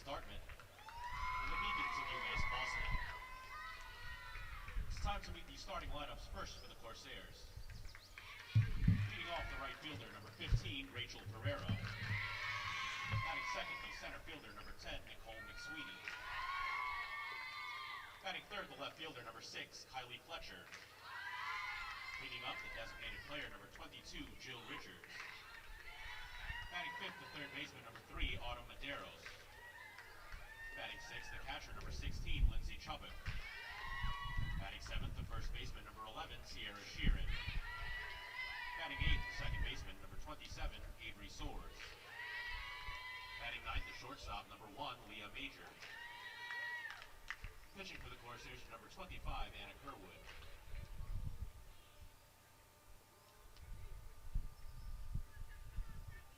Dartmouth and the Beacons of UMass Boston. It's time to meet the starting lineups first for the Corsairs. Leading off the right fielder, number 15, Rachel Pereira. Batting second, the center fielder, number 10, Nicole Mcsweeney. Batting third, the left fielder, number 6, Kylie Fletcher. Leading up, the designated player, number 22, Jill Richards. Batting fifth, the third baseman, number 3, Autumn Medeiros. Batting sixth, the catcher, number 16, Lindsay Chubbuck. Batting seventh, the first baseman, number 11, Sierra Sheeran. Batting eighth, the second baseman, number 27, Avery Soares. Batting ninth, the shortstop, number 1, Leah Major. Pitching for the Corsairs, number 25, Anna Kerwood.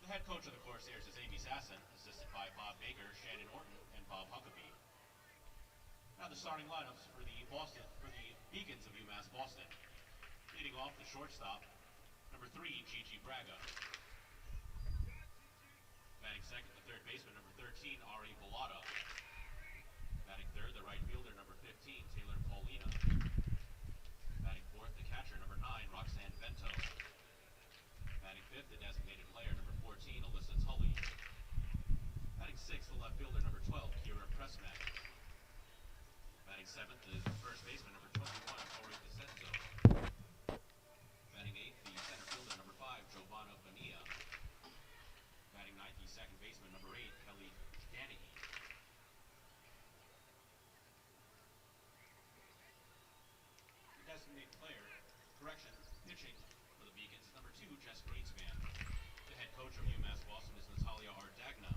The head coach of the Corsairs is Amy Sasson, assisted by Bob Baker, Shannon Orton, and Bob Huckabee. Now the starting lineups for the Beacons of UMass Boston. Leading off, the shortstop, number 3, Gigi Braga. Batting second, the third baseman, number 13, Ari Bellata. Batting third, the right fielder, number 15, Taylor Paulina. Batting fourth, the catcher, number 9, Roxanne Bento. Batting fifth, the designated player, number 14, Alyssa Tully. Batting sixth, the left fielder, number 12, Kira Pressmack. Batting seventh, the first baseman, number 21, Tori Dicenso. Batting eighth, the center fielder, number 5, Giovanna Bonilla. Batting ninth, the second baseman, number 8, Kelly Danahy. The designated player, pitching for the Beacons is number 2, Jess Greenspan. The head coach of UMass Boston is Natalia Ardagna,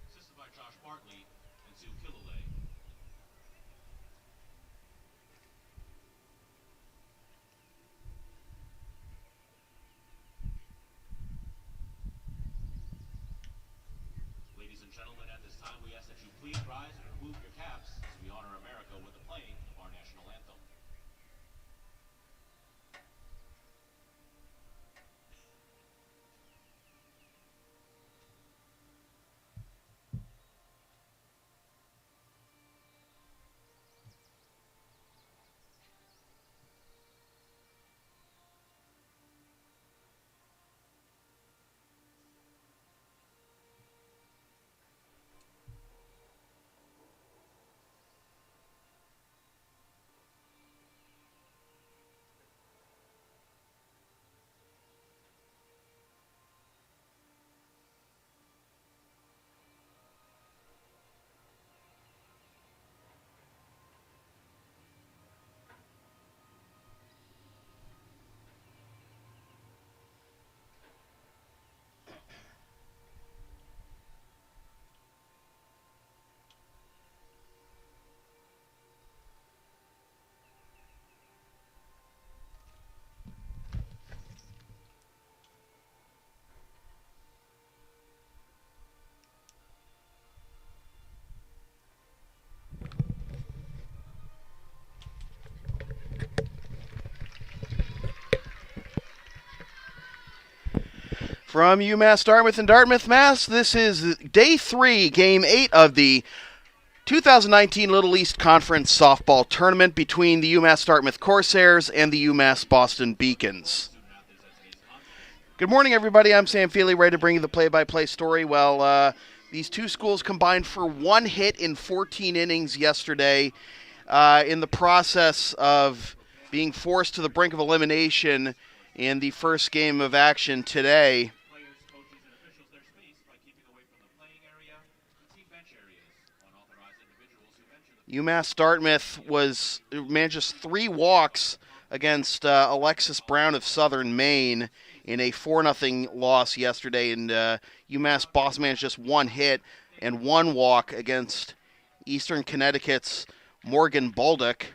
assisted by Josh Bartley and Sue Killalay. Ladies and gentlemen, at this time we ask that you please rise and remove your caps as we honor America with the playing of our national anthem. From UMass Dartmouth in Dartmouth, Mass., this is Day 3, Game 8 of the 2019 Little East Conference Softball Tournament between the UMass Dartmouth Corsairs and the UMass Boston Beacons. Good morning, everybody. I'm Sam Feely, ready to bring you the play-by-play story. Well, these two schools combined for 1 hit in 14 innings yesterday in the process of being forced to the brink of elimination in the first game of action today. UMass Dartmouth managed 3 walks against Alexis Brown of Southern Maine in a 4-0 loss yesterday, and UMass Boston managed just 1 hit and 1 walk against Eastern Connecticut's Morgan Baldock.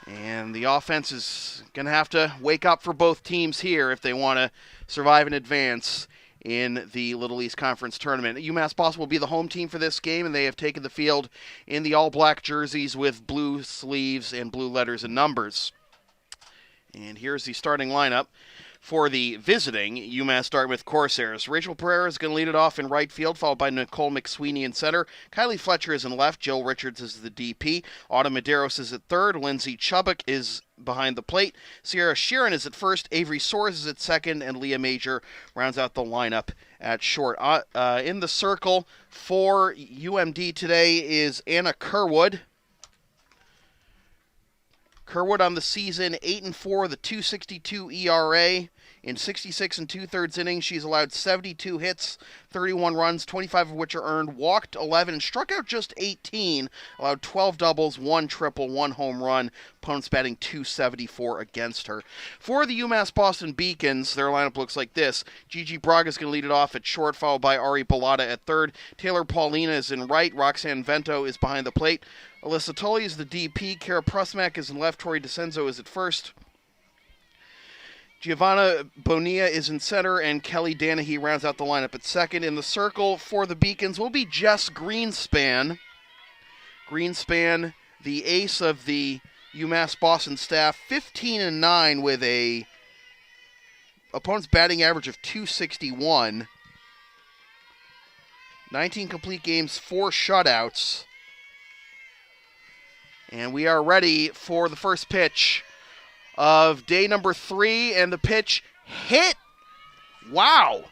And the offense is going to have to wake up for both teams here if they want to survive and advance in the Little East Conference Tournament. UMass Boston will be the home team for this game, and they have taken the field in the all-black jerseys with blue sleeves and blue letters and numbers. And here's the starting lineup. for the visiting UMass Dartmouth Corsairs. Rachel Pereira is going to lead it off in right field, followed by Nicole Mcsweeney in center. Kylie Fletcher is in left. Jill Richards is the DP. Autumn Medeiros is at third. Lindsay Chubbuck is behind the plate. Sierra Sheeran is at first. Avery Soares is at second. And Leah Major rounds out the lineup at short. In the circle for UMD today is Anna Kerwood. Kerwood on the season, 8-4, the .262 ERA. In 66 2/3 innings, she's allowed 72 hits, 31 runs, 25 of which are earned, walked 11, struck out just 18, allowed 12 doubles, 1 triple, 1 home run. Opponents batting .274 against her. For the UMass Boston Beacons, their lineup looks like this. Gigi Braga is going to lead it off at short, followed by Ari Bellata at third. Taylor Paulina is in right. Roxanne Vento is behind the plate. Alyssa Tully is the DP. Kara Prusmack is in left. Tori Dicenso is at first. Giovanna Bonilla is in center, and Kelly Danahy rounds out the lineup at second. In the circle for the Beacons will be Jess Greenspan. Greenspan, the ace of the UMass Boston staff, 15-9 with a opponent's batting average of .261. 19 complete games, 4 shutouts. And we are ready for the first pitch of day number 3, and the pitch hit. Wow.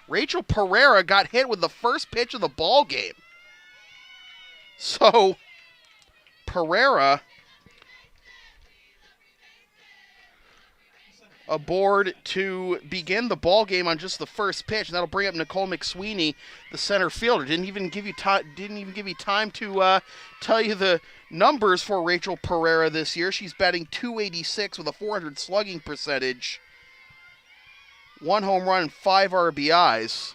Rachel Pereira got hit with the first pitch of the ball game. So, Pereira aboard to begin the ball game on just the first pitch, and that'll bring up Nicole Mcsweeney, the center fielder. Didn't even give you time to tell you the numbers for Rachel Pereira this year. She's batting .286 with a .400 slugging percentage, 1 home run and 5 RBIs.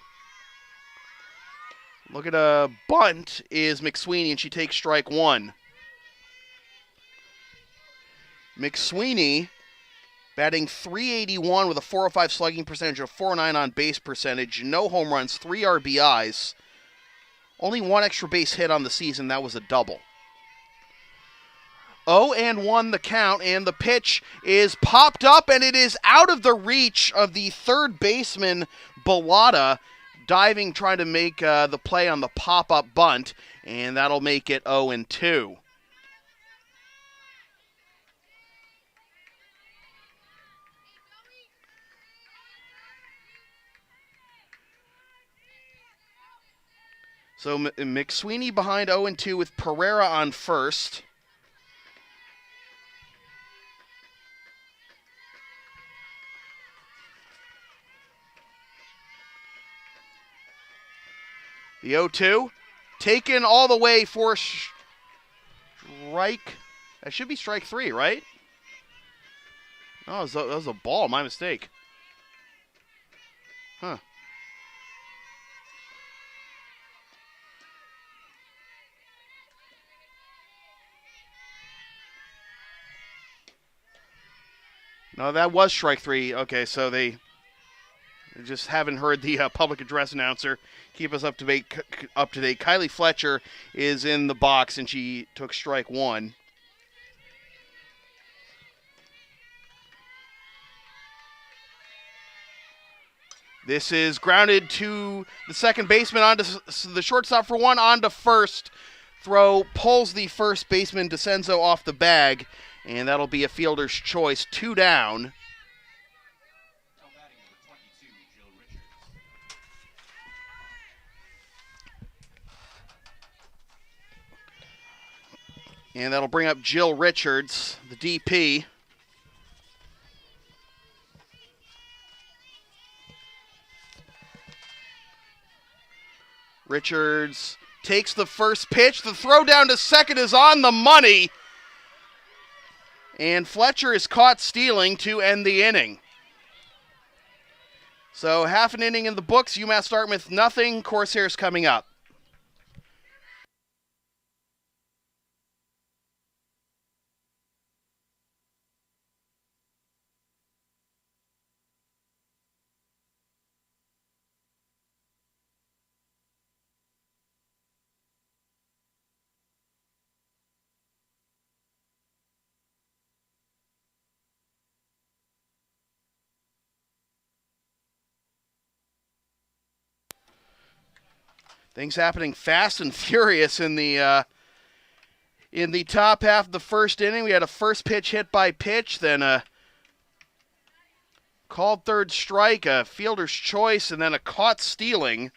Look at a bunt is Mcsweeney, and she takes strike 1. Mcsweeney batting .381 with a .405 slugging percentage, a .409 on base percentage, no home runs, 3 RBIs. Only 1 extra base hit on the season. That was a double. 0-1 the count, and the pitch is popped up, and it is out of the reach of the third baseman, Bellata, diving, trying to make the play on the pop-up bunt, and that'll make it 0-2. So Mcsweeney behind 0-2 with Pereira on first. The 0-2 taken all the way for strike. That should be strike 3, right? Oh, that was a ball. My mistake. Huh. No, that was strike 3. Okay, so they just haven't heard the public address announcer. Keep us up to date. Kylie Fletcher is in the box, and she took strike 1. This is grounded to the second baseman, onto the shortstop for 1, onto first. Throw pulls the first baseman Dicenso off the bag, and that'll be a fielder's choice. 2 down. And that'll bring up Jill Richards, the DP. Richards takes the first pitch. The throw down to second is on the money. And Fletcher is caught stealing to end the inning. So half an inning in the books. UMass Dartmouth nothing. Corsairs coming up. Things happening fast and furious in the top half of the first inning. We had a first pitch hit by pitch, then a called third strike, a fielder's choice, and then a caught stealing.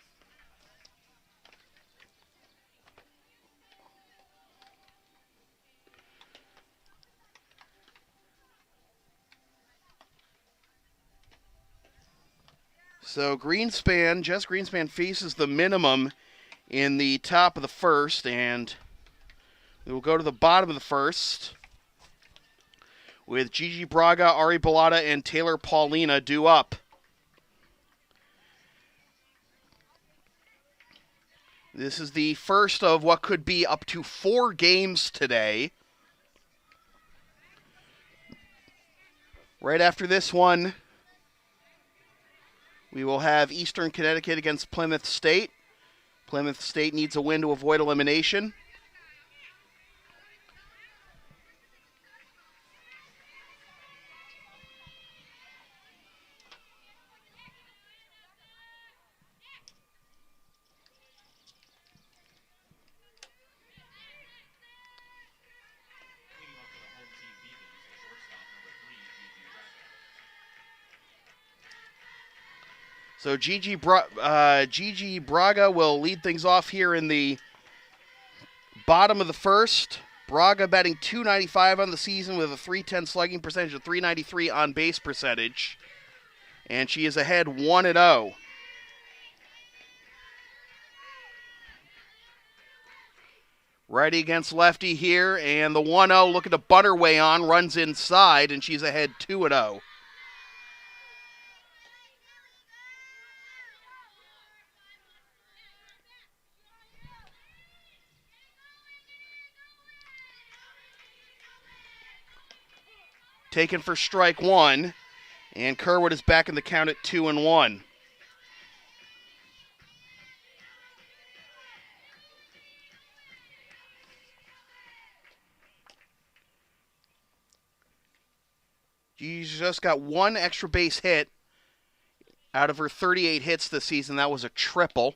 So Jess Greenspan faces the minimum in the top of the first, and we will go to the bottom of the first with Gigi Braga, Ari Bellata, and Taylor Paulina due up. This is the first of what could be up to 4 games today. Right after this one, we will have Eastern Connecticut against Plymouth State. Plymouth State needs a win to avoid elimination. So Gigi Braga will lead things off here in the bottom of the first. Braga batting .295 on the season with a .310 slugging percentage, a .393 on base percentage. And she is ahead 1-0. Righty against lefty here, and the 1-0 looking to butt her way on, runs inside, and she's ahead 2-0. Taken for strike one, and Kerwood is back in the count at 2-1. She's just got one extra base hit out of her 38 hits this season. That was a triple.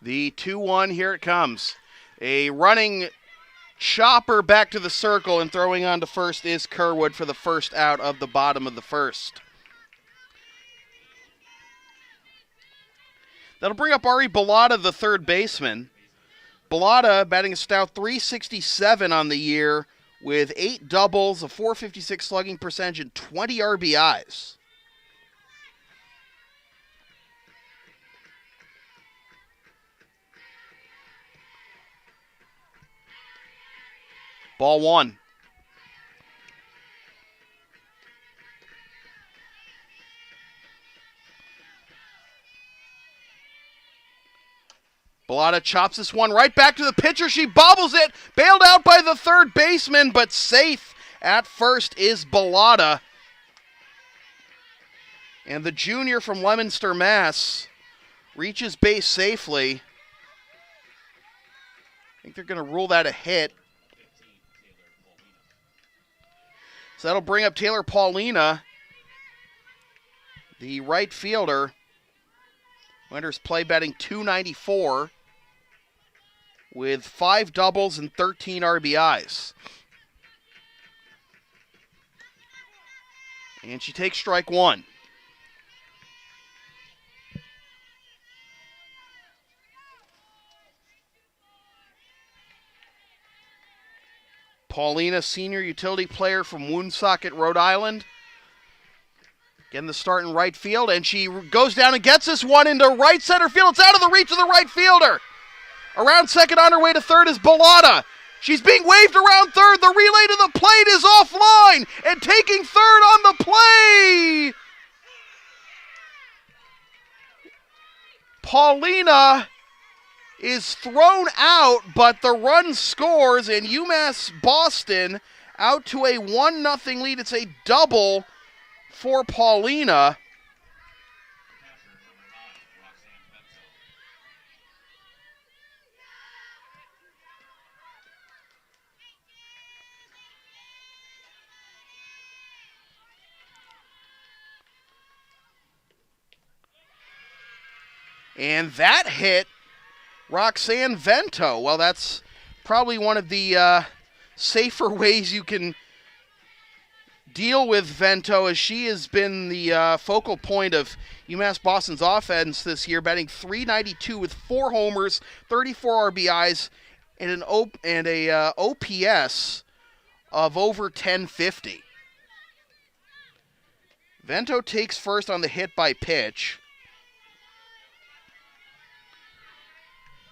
The 2-1, here it comes. A running chopper back to the circle and throwing on to first is Kerwood for the first out of the bottom of the first. That'll bring up Ari Bellata, the third baseman. Bellata batting a stout .367 on the year with 8 doubles, a .456 slugging percentage, and 20 RBIs. Ball one. Bellata chops this one right back to the pitcher. She bobbles it. Bailed out by the third baseman, but safe at first is Bellata. And the junior from Leominster, Mass. reaches base safely. I think they're going to rule that a hit. So that'll bring up Taylor Paulina, the right fielder. Winters play batting .294 with 5 doubles and 13 RBIs. And she takes strike one. Paulina, senior utility player from Woonsocket, Rhode Island. Getting the start in right field, and she goes down and gets this one into right center field. It's out of the reach of the right fielder. Around second on her way to third is Bellata. She's being waved around third. The relay to the plate is offline, and taking third on the play, Paulina is thrown out, but the run scores, and UMass Boston out to a 1-0 lead. It's a double for Paulina. Catcher number 9, Roxanne Bento. And that hit Roxanne Vento. Well, that's probably one of the safer ways you can deal with Vento, as she has been the focal point of UMass Boston's offense this year, batting .392 with 4 homers, 34 RBIs, and an OPS of over 1050. Vento takes first on the hit by pitch.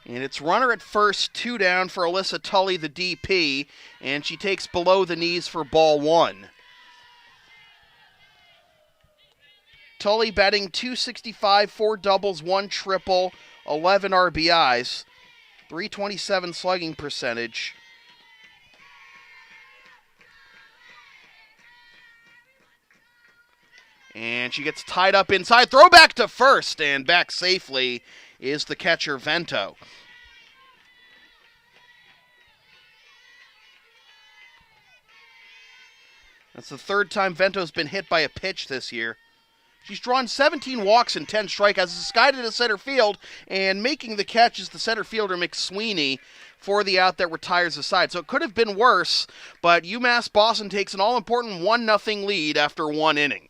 And it's runner at first, 2 down for Alyssa Tully, the DP, and she takes below the knees for ball 1. Tully batting .265, 4 doubles, 1 triple, 11 RBIs, .327 slugging percentage. And she gets tied up inside. Throw back to first, and back safely is the catcher, Vento. That's the third time Vento's been hit by a pitch this year. She's drawn 17 walks and 10 strikeouts. It's guided to center field, and making the catch is the center fielder, Mcsweeney, for the out that retires the side. So it could have been worse, but UMass Boston takes an all-important 1-0 lead after 1 inning.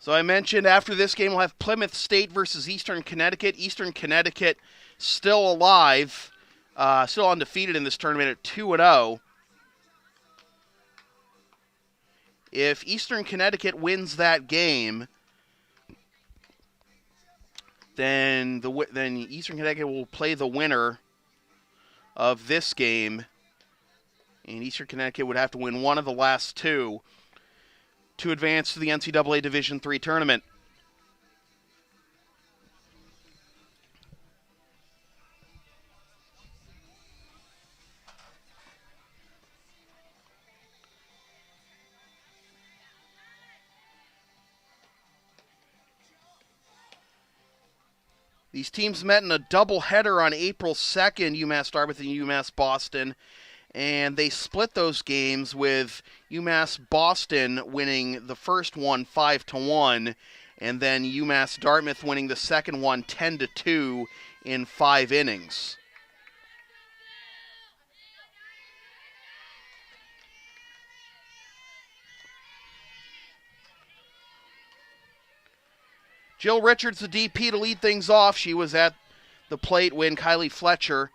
So I mentioned after this game we'll have Plymouth State versus Eastern Connecticut. Eastern Connecticut still alive, still undefeated in this tournament at 2-0. If Eastern Connecticut wins that game, then Eastern Connecticut will play the winner of this game, and Eastern Connecticut would have to win one of the last 2 to advance to the NCAA Division III tournament. These teams met in a doubleheader on April 2nd, UMass Dartmouth and UMass Boston, and they split those games with UMass Boston winning the first one 5-1, and then UMass Dartmouth winning the second one 10-2 in 5 innings. Jill Richards, the DP, to lead things off. She was at the plate when Kylie Fletcher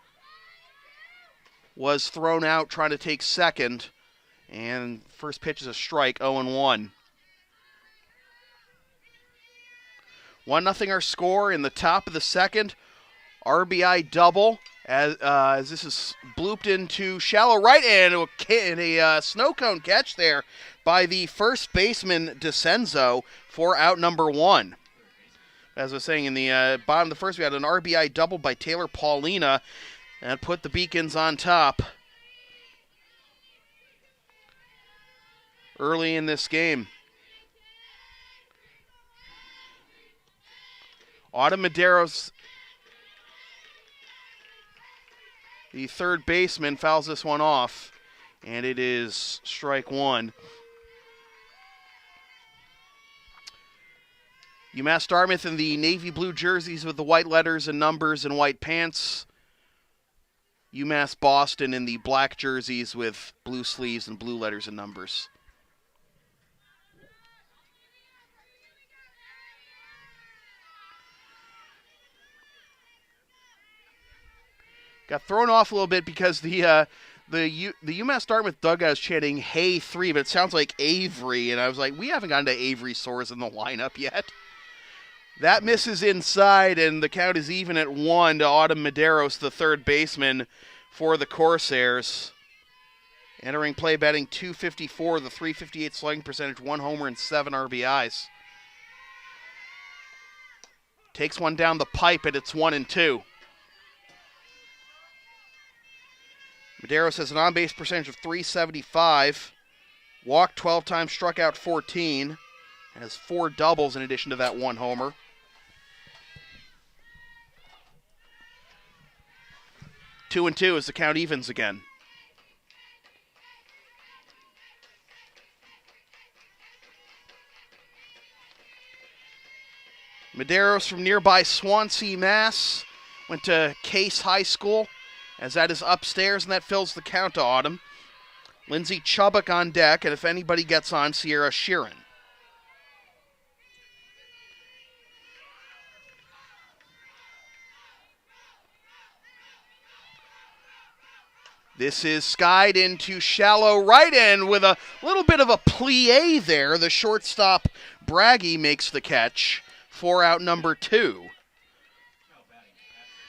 was thrown out trying to take second. And first pitch is a strike, 0-1. 1-0 our score in the top of the second. RBI double as this is blooped into shallow right, and a snow cone catch there by the first baseman, Dicenso, for out number 1. As I was saying, in the bottom of the first, we had an RBI double by Taylor Paulina and put the Beacons on top early in this game. Autumn Medeiros, the third baseman, fouls this one off, and it is strike 1. UMass Dartmouth in the navy blue jerseys with the white letters and numbers and white pants. UMass Boston in the black jerseys with blue sleeves and blue letters and numbers. Got thrown off a little bit because the the UMass Dartmouth dugout is chanting "Hey 3," but it sounds like Avery, and I was like, we haven't gotten to Avery Soares in the lineup yet. That misses inside, and the count is even at 1 to Autumn Medeiros, the third baseman for the Corsairs. Entering play, batting .254, the .358 slugging percentage, 1 homer and 7 RBIs. Takes one down the pipe, and it's 1-2. Medeiros has an on-base percentage of .375. Walked 12 times, struck out 14. Has 4 doubles in addition to that 1 homer. Two and two as the count evens again. Medeiros from nearby Swansea, Mass. Went to Case High School, as that is upstairs, and that fills the count to Autumn. Lindsay Chubbuck on deck, and if anybody gets on, Sierra Sheeran. This is skied into shallow right end with a little bit of a plie there. The shortstop, Braggy, makes the catch for out number 2.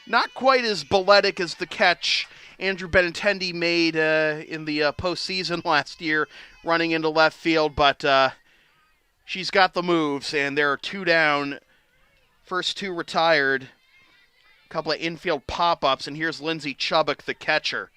Not quite as balletic as the catch Andrew Benintendi made in the postseason last year, running into left field, but she's got the moves, and there are 2 down. First 2 retired. A couple of infield pop-ups, and here's Lindsay Chubbuck, the catcher.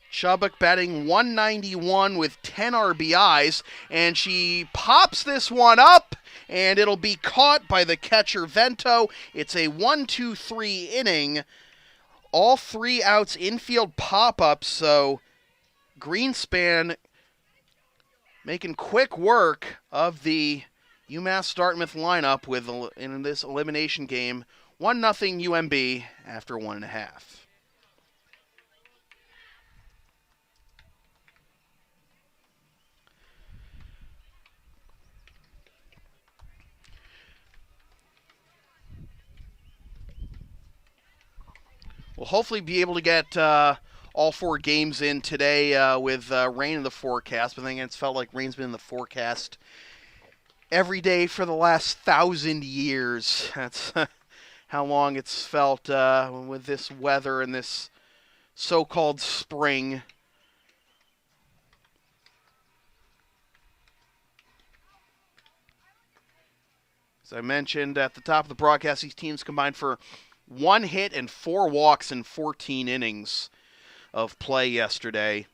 Chubbuck batting .191 with 10 RBIs, and she pops this one up, and it'll be caught by the catcher Vento. It's a 1-2-3 inning. All 3 outs, infield pop-ups, so Greenspan making quick work of the UMass Dartmouth lineup in this elimination game. 1-0 UMB after 1.5. We'll hopefully be able to get all 4 games in today with rain in the forecast. But then it's felt like rain's been in the forecast every day for the last 1,000 years. That's how long it's felt with this weather and this so-called spring. As I mentioned at the top of the broadcast, these teams combined for 1 hit and 4 walks in 14 innings of play yesterday,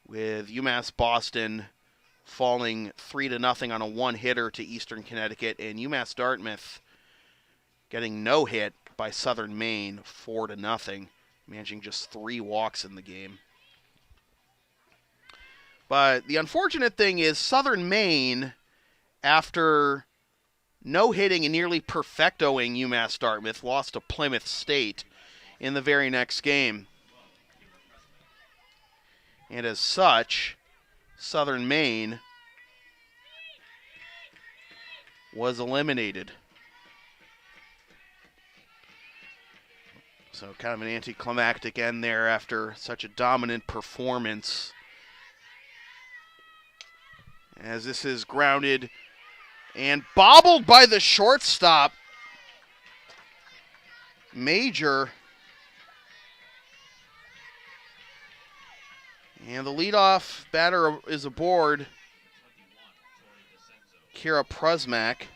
with UMass Boston falling 3-0 on a 1-hitter to Eastern Connecticut, and UMass Dartmouth getting no hit by Southern Maine 4-0, managing just 3 walks in the game. But the unfortunate thing is Southern Maine, after no-hitting and nearly perfectoing UMass Dartmouth, lost to Plymouth State in the very next game. And as such, Southern Maine was eliminated. So kind of an anticlimactic end there after such a dominant performance. As this is grounded and bobbled by the shortstop, Major. And the leadoff batter is aboard, Kira Prusmack.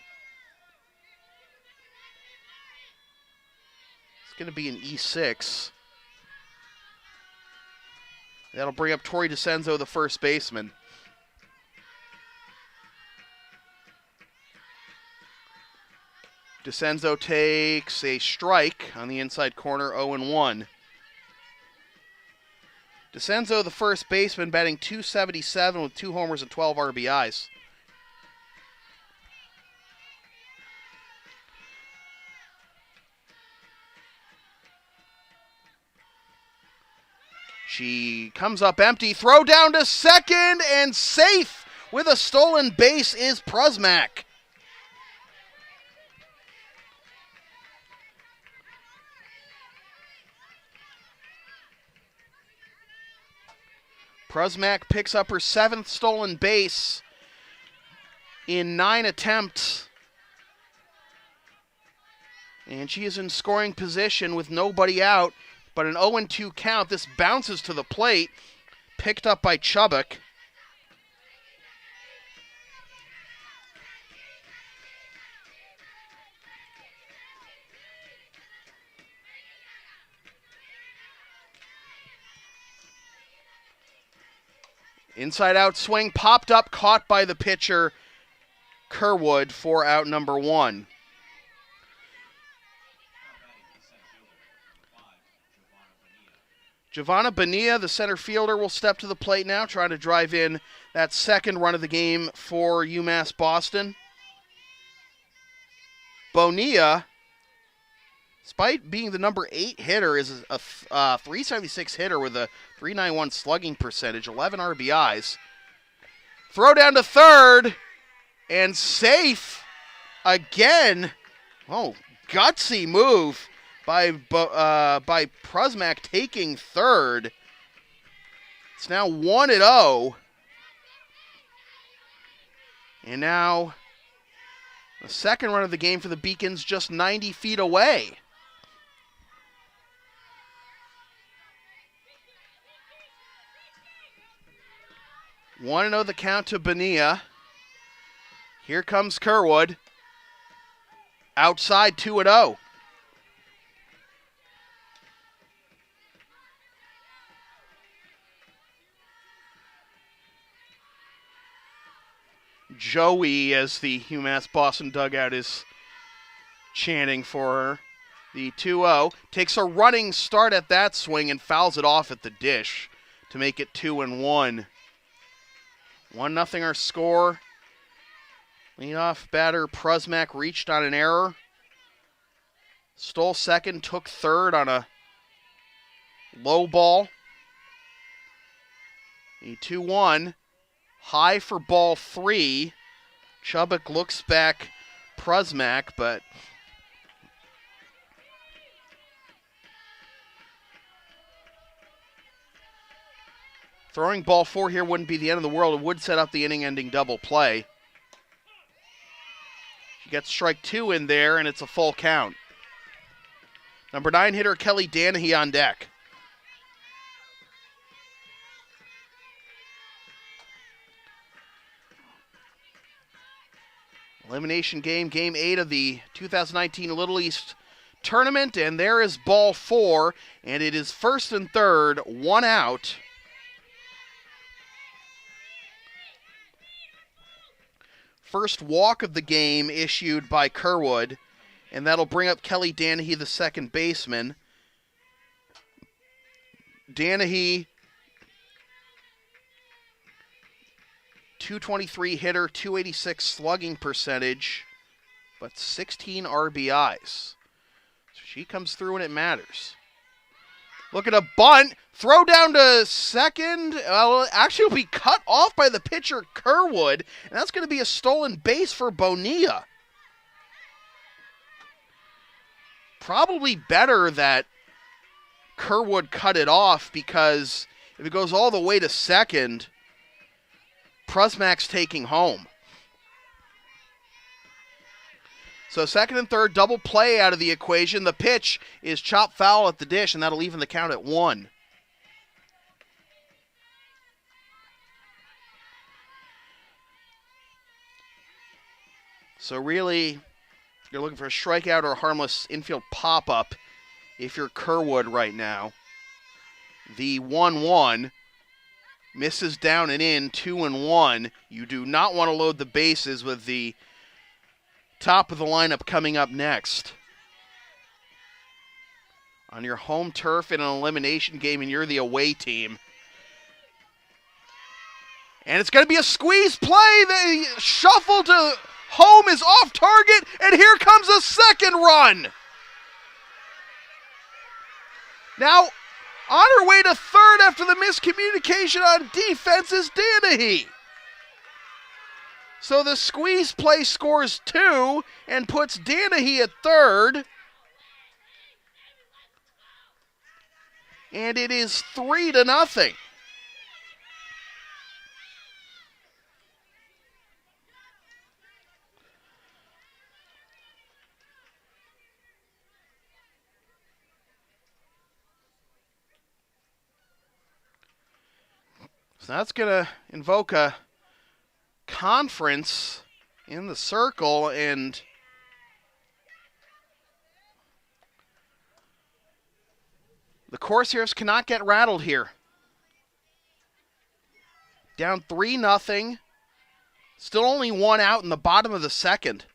It's going to be an E6. That'll bring up Tori Dicenso, the first baseman. Dicenso takes a strike on the inside corner, 0-1. Dicenso, the first baseman, batting .277 with 2 homers and 12 RBIs. She comes up empty, throw down to second, and safe with a stolen base is Prusmack. Prusmack picks up her 7th stolen base in 9 attempts. And she is in scoring position with nobody out, but an 0-2 count. This bounces to the plate, picked up by Chubbuck. Inside out swing, popped up, caught by the pitcher, Kerwood, for out number 1. Giovanna Bonilla, the center fielder, will step to the plate now, trying to drive in that second run of the game for UMass Boston. Bonilla, despite being the number 8 hitter, is a 376 hitter with a 391 slugging percentage, 11 RBIs. Throw down to third, and safe again. Oh, gutsy move by Prusmack taking third. It's now 1-0. And now the second run of the game for the Beacons just 90 feet away. 1-0 the count to Bonilla. Here comes Kerwood. Outside 2-0. Joey, as the UMass Boston dugout is chanting for her. The 2-0 takes a running start at that swing and fouls it off at the dish to make it 2-1. 1-0 our score. Leadoff batter Prusmack reached on an error. Stole second, took third on a low ball. The 2-1. High for ball 3. Chubbuck looks back Prusmack, but throwing ball 4 here wouldn't be the end of the world. It would set up the inning-ending double play. She gets strike 2 in there, and it's a full count. Number 9 hitter Kelly Danahy on deck. Elimination game, game 8 of the 2019 Little East tournament, and there is ball 4, and it is first and third, 1 out. First walk of the game issued by Kerwood, and that'll bring up Kelly Danahy, the second baseman. Danahy, 223 hitter, 286 slugging percentage, but 16 RBIs. So she comes through when it matters. Look at a bunt. Throw down to second. Well, actually, it'll be cut off by the pitcher, Kerwood, and that's going to be a stolen base for Bonilla. Probably better that Kerwood cut it off, because if it goes all the way to second, Prusmack's taking home. So second and third, double play out of the equation. The pitch is chopped foul at the dish, and that'll even the count at 1. So really, you're looking for a strikeout or a harmless infield pop-up if you're Kerwood right now. The 1-1 misses down and in, 2-1. You do not want to load the bases with the top of the lineup coming up next. On your home turf in an elimination game, and you're the away team. And it's going to be a squeeze play. The shuffle to home is off target, and here comes a second run. Now, on her way to third after the miscommunication on defense is Danahy. So the squeeze play scores 2 and puts Danahy at third. And it is 3-0. So that's going to invoke a conference in the circle, and the Corsairs cannot get rattled here. Down 3-0. Still only one out in the bottom of the second.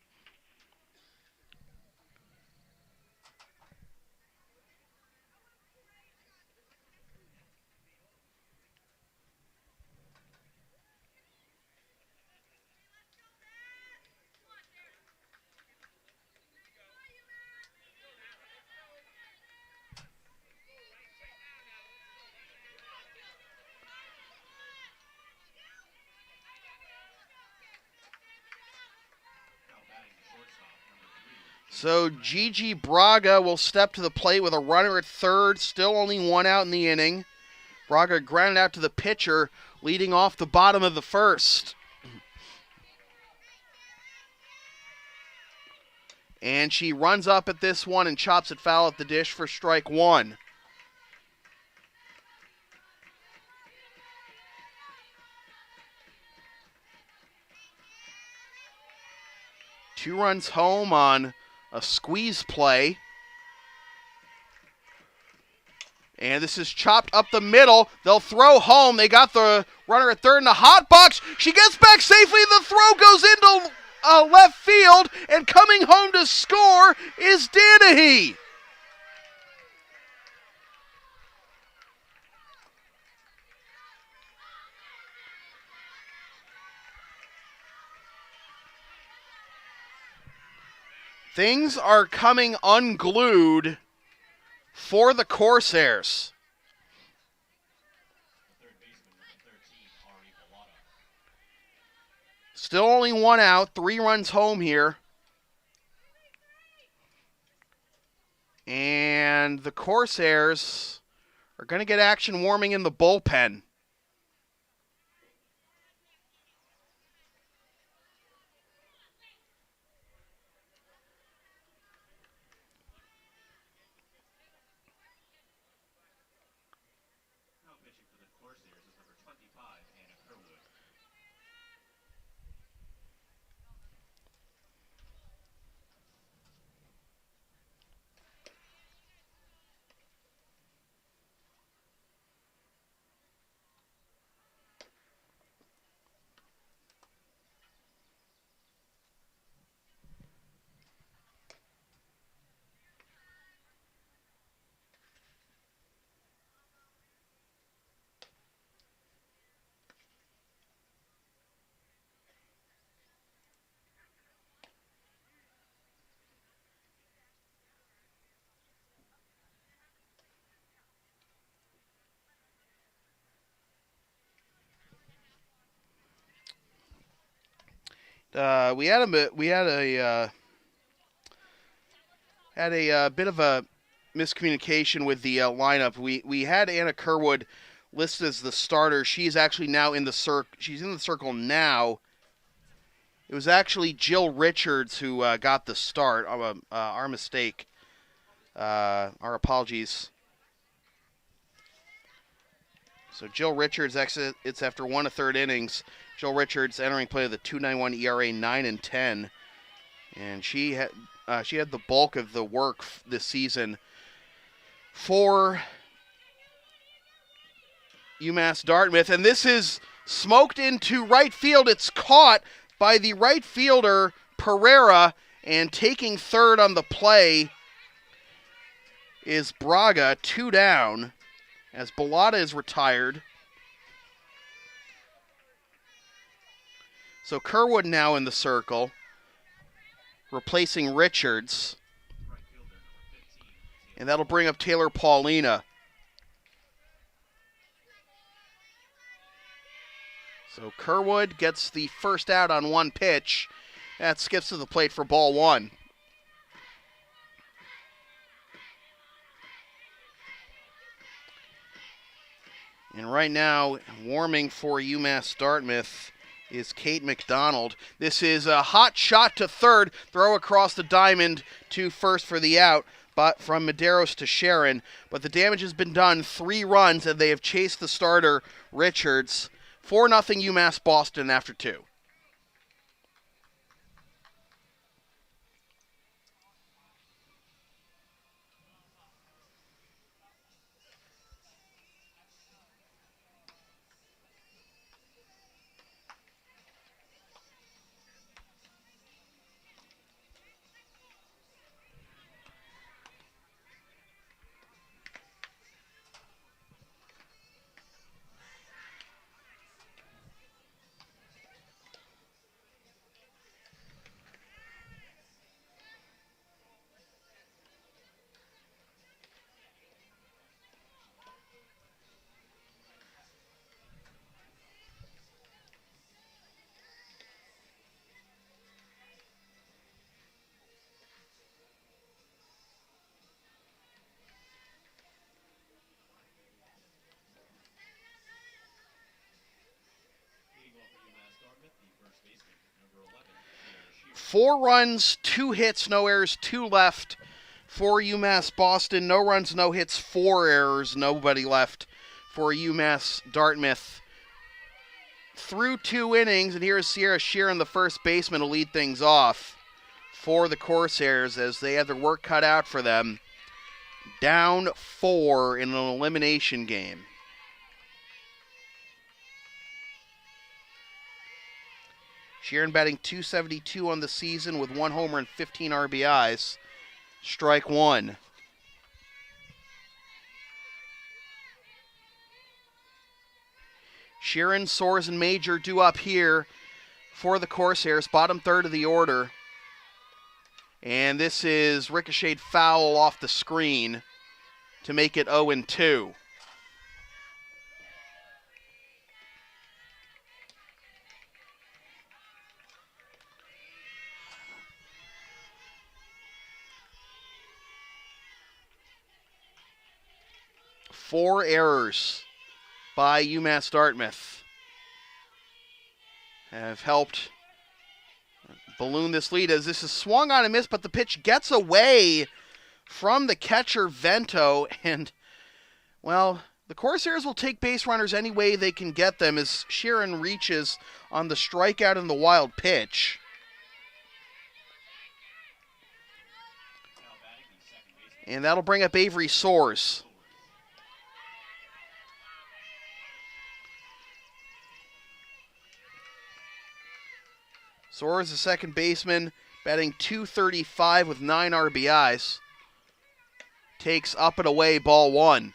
So Gigi Braga will step to the plate with a runner at third. Still only one out in the inning. Braga grounded out to the pitcher, leading off the bottom of the first. And she runs up at this one and chops it foul at the dish for strike one. Two runs home on a squeeze play. And this is chopped up the middle. They'll throw home. They got the runner at third in the hot box. She gets back safely. The throw goes into left field. And coming home to score is Danahy. Things are coming unglued for the Corsairs. Still only one out, 3 runs home here. And the Corsairs are going to get action warming in the bullpen. We had a bit of a miscommunication with the lineup. We had Anna Kerwood listed as the starter. She's actually now in the She's in the circle now. It was actually Jill Richards who got the start. Our mistake. Our apologies. So Jill Richards exits after 1 1/3 innings. Jill Richards entering play with a 2.91 ERA, 9-10, and she had the bulk of the work this season for UMass Dartmouth. And this is smoked into right field. It's caught by the right fielder Pereira, and taking third on the play is Braga, 2 down, as Bellotta is retired. So Kerwood now in the circle, replacing Richards. And that'll bring up Taylor Paulina. So Kerwood gets the first out on one pitch. That skips to the plate for ball one. And right now, warming for UMass Dartmouth is Kate McDonald. This is a hot shot to third, throw across the diamond to first for the out, but from Medeiros to Sharon. But the damage has been done. 3 runs, and they have chased the starter, Richards. 4-0 UMass Boston after 2. Leading off for UMass Dartmouth, the first baseman, number 11, Shearer. 4 runs, 2 hits, no errors, 2 left for UMass Boston. No runs, no hits, 4 errors, nobody left for UMass Dartmouth. Through 2 innings, and here is Sierra Sheeran, the first baseman, to lead things off for the Corsairs as they had their work cut out for them. Down 4 in an elimination game. Sheeran batting .272 on the season with 1 homer and 15 RBIs. Strike 1. Sheeran, Soares, and Major due up here for the Corsairs, bottom third of the order. And this is ricocheted foul off the screen to make it 0-2. Four errors by UMass Dartmouth have helped balloon this lead as this is swung on and missed, but the pitch gets away from the catcher Vento, and, well, the Corsairs will take base runners any way they can get them as Sheeran reaches on the strikeout and the wild pitch. Now batting the second baseman. And that'll bring up Avery Soares. Soares, the second baseman, batting .235 with 9 RBIs. Takes up and away, ball 1.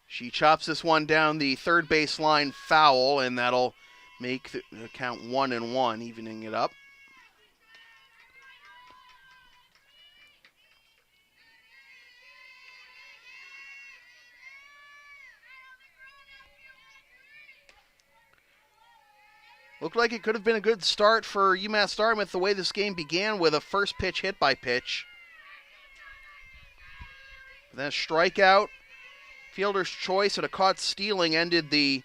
She chops this one down the third base line foul, and that'll make the count 1-1, evening it up. Looked like it could have been a good start for UMass Dartmouth the way this game began with a first pitch hit by pitch. Then a strikeout, fielder's choice, and a caught stealing ended the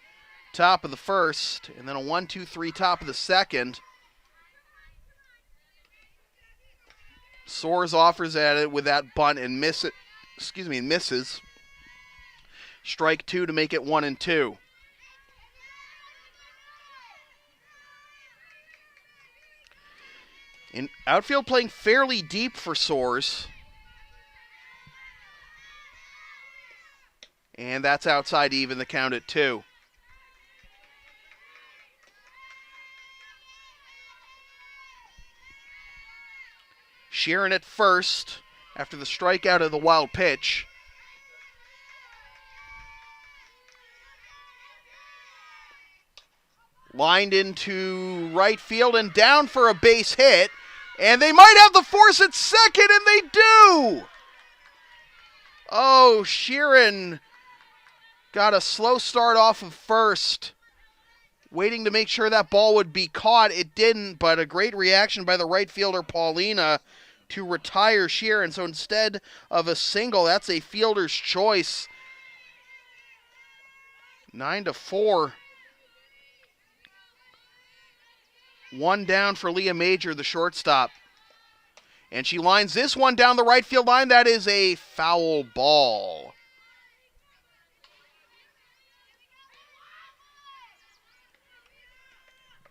top of the first, and then a 1-2-3 top of the second. Soares offers at it with that bunt and misses. Strike 2 to make it 1-2. In outfield playing fairly deep for Soares. And that's outside to even the count at 2. Sheeran at first after the strikeout of the wild pitch. Lined into right field and down for a base hit. And they might have the force at second, and they do! Oh, Sheeran got a slow start off of first, waiting to make sure that ball would be caught. It didn't, but a great reaction by the right fielder, Paulina, to retire Sheeran. So instead of a single, that's a fielder's choice. 9-4. One down for Leah Major, the shortstop. And she lines this one down the right field line. That is a foul ball.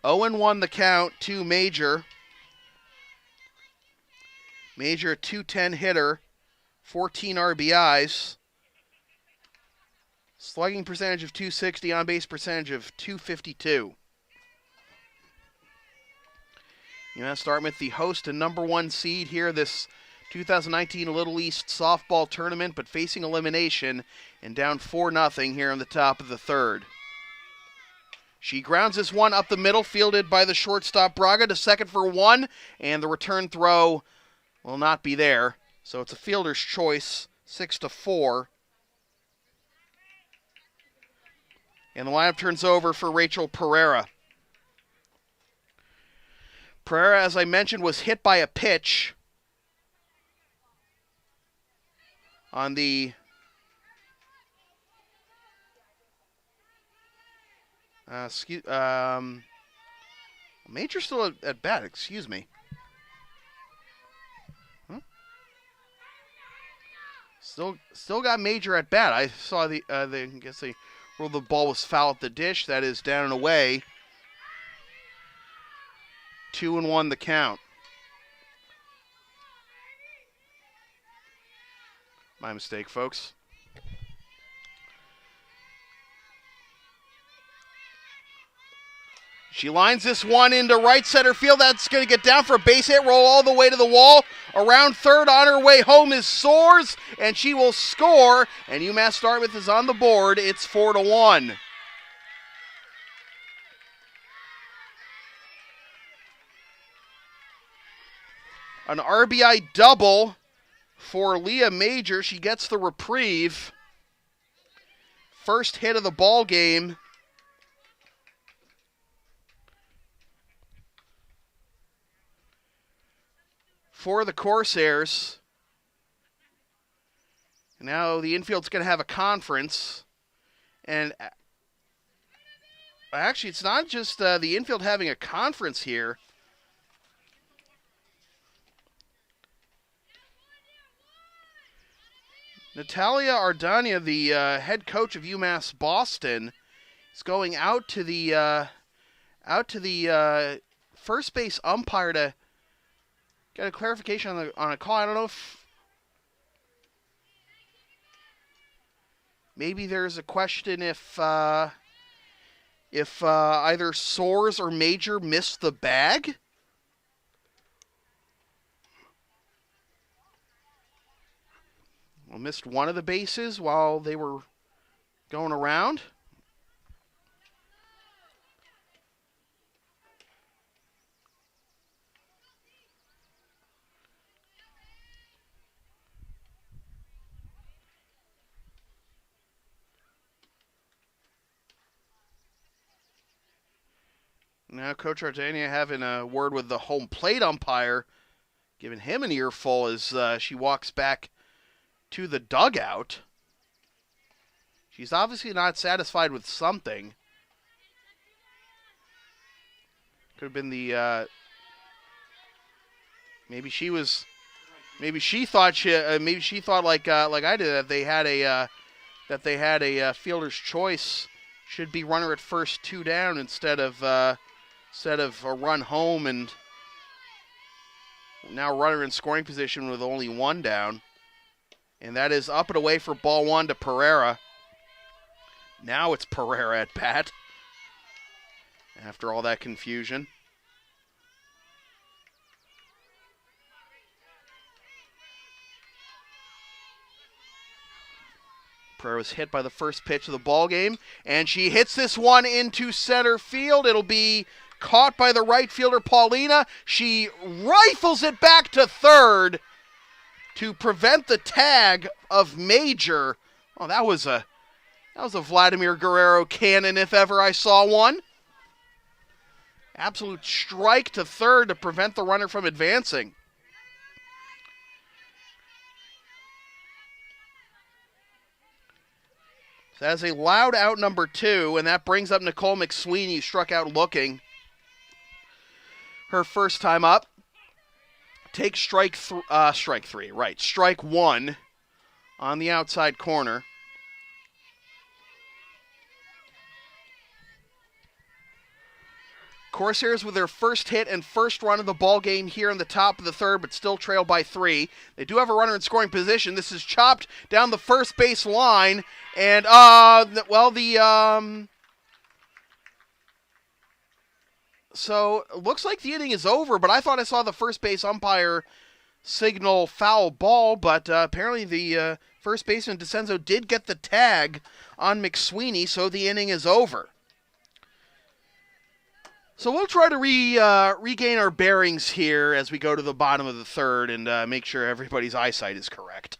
Owen won the count to Major. Major, a .210 hitter, 14 RBIs. Slugging percentage of .260, on-base percentage of .252. UMass Dartmouth, the host and number 1 seed here this 2019 Little East softball tournament, but facing elimination and down 4-0 here in the top of the third. She grounds this one up the middle, fielded by the shortstop Braga to second for 1, and the return throw will not be there. So it's a fielder's choice, 6-4. And the lineup turns over for Rachel Pereira. Pereira, as I mentioned, was hit by a pitch on the Major still at bat, excuse me. Still got Major at bat. I saw I guess they ruled the ball was foul at the dish. That is down and away. 2-1 the count. My mistake, folks. She lines this one into right center field. That's going to get down for a base hit, roll all the way to the wall. Around third, on her way home is Soares, and she will score. And UMass Dartmouth is on the board. It's 4-1. An RBI double for Leah Major. She gets the reprieve. First hit of the ball game. For the Corsairs. Now the infield's going to have a conference. And actually, it's not just the infield having a conference here. Natalia Ardania, the head coach of UMass Boston, is going out to the first base umpire to get a clarification on a call. I don't know if maybe there's a question if either Soares or Major missed the bag. Well, missed one of the bases while they were going around. Now Coach Ardania having a word with the home plate umpire, giving him an earful as she walks back to the dugout. She's obviously not satisfied with something. Could have been the maybe she thought like I did that they had a fielder's choice, should be runner at first, 2 down instead of a run home, and now runner in scoring position with only 1 down. And that is up and away for ball 1 to Pereira. Now it's Pereira at bat. After all that confusion. Pereira was hit by the first pitch of the ball game, and she hits this one into center field. It'll be caught by the right fielder, Paulina. She rifles it back to third to prevent the tag of Major. Oh, that was a Vladimir Guerrero cannon if ever I saw one. Absolute strike to third to prevent the runner from advancing. So that is a loud out number 2, and that brings up Nicole Mcsweeney, who struck out looking her first time up. Takes strike 3, right. Strike 1 on the outside corner. Corsairs with their first hit and first run of the ball game here in the top of the third, but still trail by 3. They do have a runner in scoring position. This is chopped down the first base line, and so it looks like the inning is over. But I thought I saw the first base umpire signal foul ball, but apparently the first baseman Dicenso did get the tag on Mcsweeney, so the inning is over. So we'll try to regain our bearings here as we go to the bottom of the third and make sure everybody's eyesight is correct.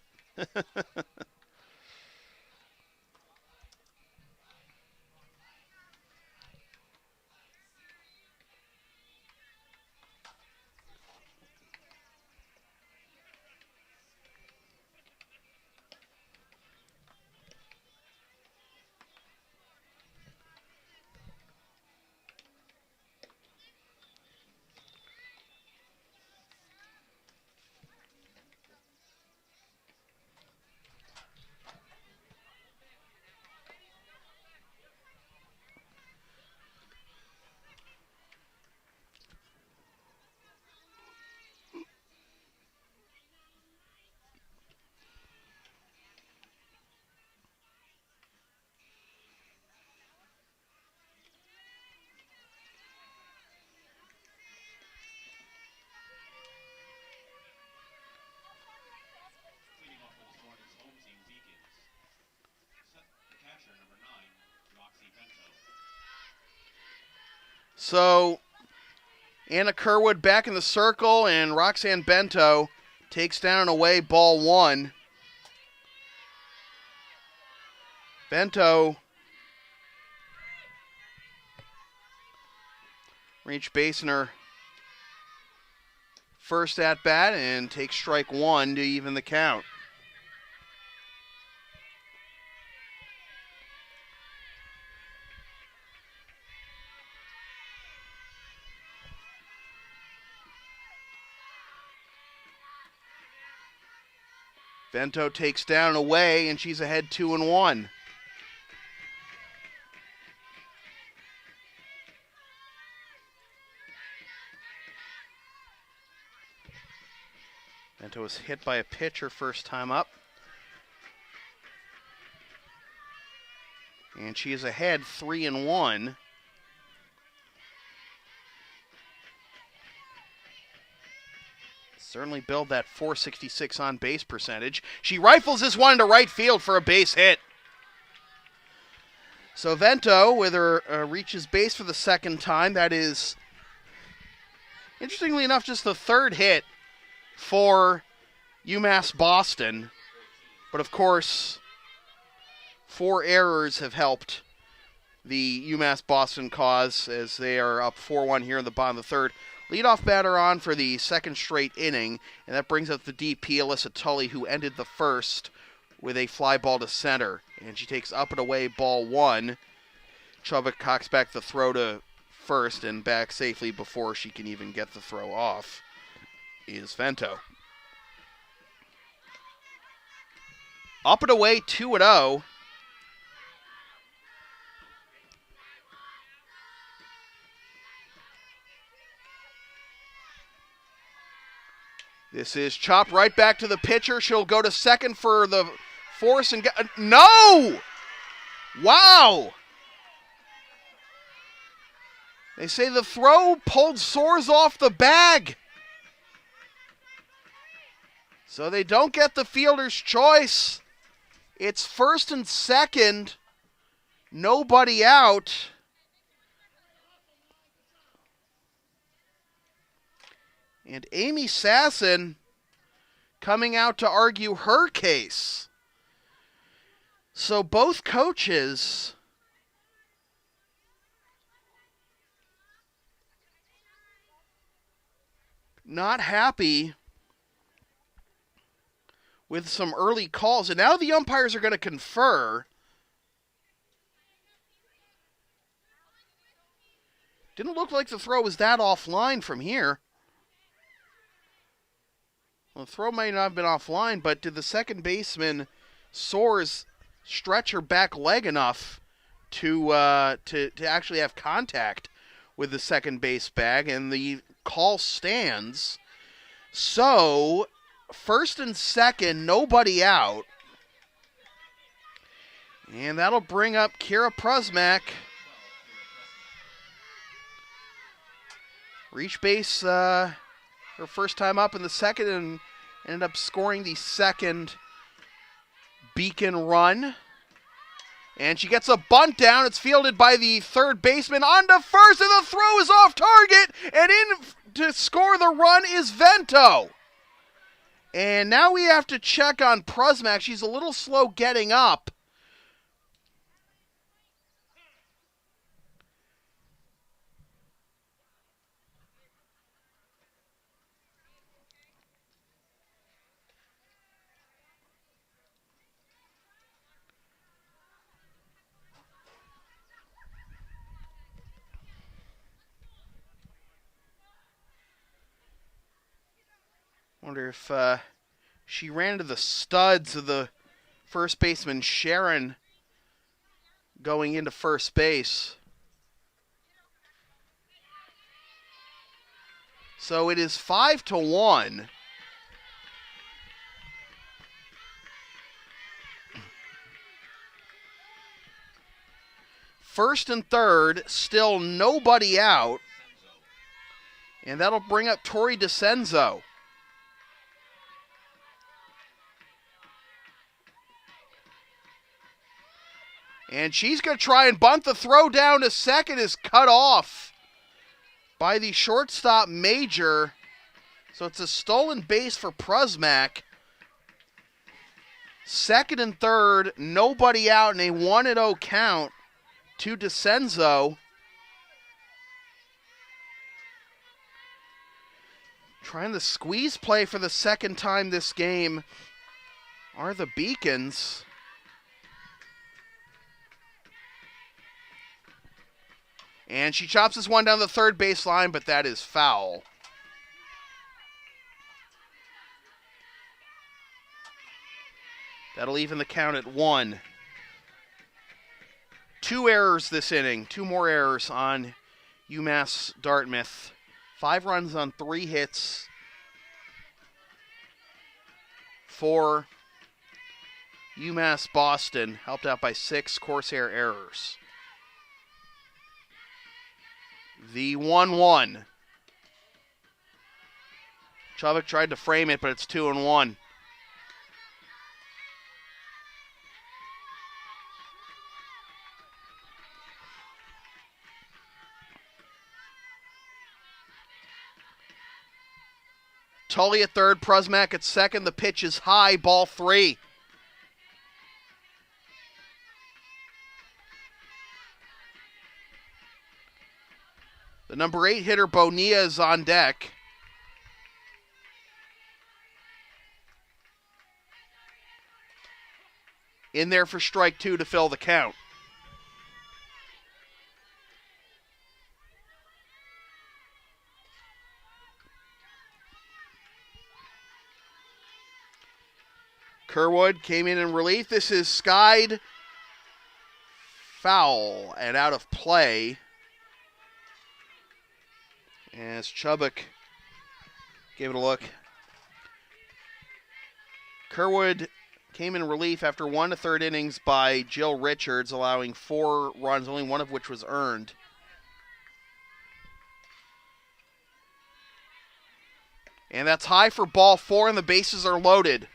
So, Anna Kerwood back in the circle, and Roxanne Bento takes down and away ball 1. Bento reached base in her first at-bat and takes strike 1 to even the count. Bento takes down and away, and she's ahead 2-1. Bento was hit by a pitch her first time up. And she is ahead 3-1. Certainly build that .466 on base percentage. She rifles this one into right field for a base hit. So Vento, with her reaches base for the second time. That is, interestingly enough, just the third hit for UMass Boston. But of course, 4 errors have helped the UMass Boston cause as they are up 4-1 here in the bottom of the third. Leadoff batter on for the second straight inning, and that brings up the DP, Alyssa Tully, who ended the first with a fly ball to center. And she takes up and away ball 1. Chubbuck cocks back the throw to first and back safely before she can even get the throw off is Vento. Up and away 2-0. This is chopped right back to the pitcher. She'll go to second for the force and get... No! Wow! They say the throw pulled Soares off the bag. So they don't get the fielder's choice. It's first and second. Nobody out. And Amy Sasson coming out to argue her case. So both coaches not happy with some early calls. And now the umpires are going to confer. Didn't look like the throw was that offline from here. Well, the throw might not have been offline, but did the second baseman Soares stretch her back leg enough to actually have contact with the second base bag? And the call stands. So, first and second, nobody out. And that'll bring up Kira Prusmack. Reach base her first time up in the second and ended up scoring the second Beacon run. And she gets a bunt down. It's fielded by the third baseman on to first, and the throw is off target. And in to score the run is Vento. And now we have to check on Prusmack. She's a little slow getting up. Wonder if she ran into the studs of the first baseman Sharon going into first base. So it is 5-1. First and third, still nobody out. And that'll bring up Tori Dicenso. And she's going to try and bunt. The throw down to second is cut off by the shortstop Major. So it's a stolen base for Prusmack. Second and third, nobody out, and a 1-0 count to Dicenso. Trying the squeeze play for the second time this game are the Beacons. And she chops this one down the third baseline, but that is foul. That'll even the count at 1. 2 errors this inning. 2 more errors on UMass Dartmouth. 5 runs on 3 hits for UMass Boston, helped out by 6 Corsair errors. The 1-1. Chubbuck tried to frame it, but it's 2-1. Tully at third, Prusmack at second. The pitch is high, ball 3. The number 8 hitter, Bonilla, is on deck. In there for strike 2 to fill the count. Kerwood came in relief. This is skied foul and out of play. As Chubbuck gave it a look. Kerwood came in relief after 1 1/3 innings by Jill Richards, allowing 4 runs, only one of which was earned. And that's high for ball 4, and the bases are loaded.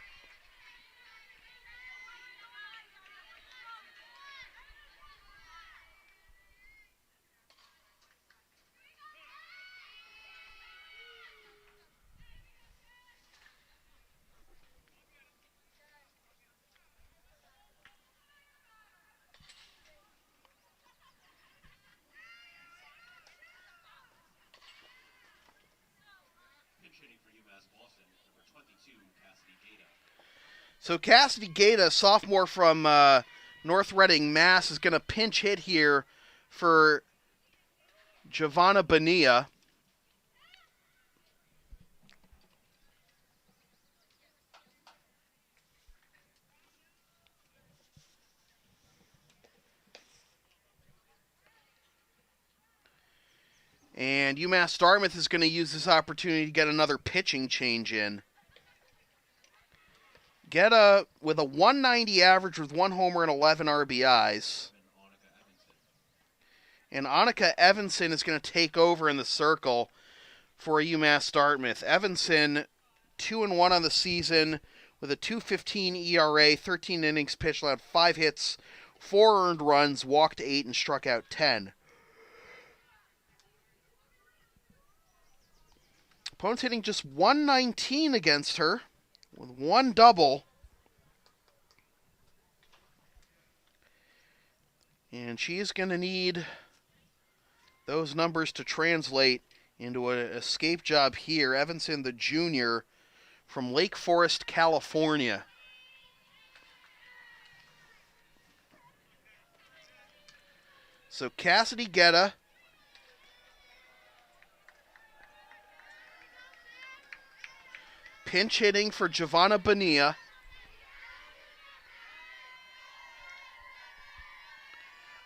So Cassidy Gaeta, sophomore from North Reading, Mass, is going to pinch hit here for Giovanna Bonilla. And UMass Dartmouth is going to use this opportunity to get another pitching change in. Gaeta with a 190 average with 1 homer and 11 RBIs. And Annika Evanson is going to take over in the circle for UMass Dartmouth. Evanson, 2-1 on the season with a 2.15 ERA, 13 innings pitched, allowed 5 hits, 4 earned runs, walked 8, and struck out 10. Opponent's hitting just 119 against her with 1 double. And she is going to need those numbers to translate into an escape job here. Evanson, the junior from Lake Forest, California. So Cassidy Gaeta pinch hitting for Giovanna Bonilla.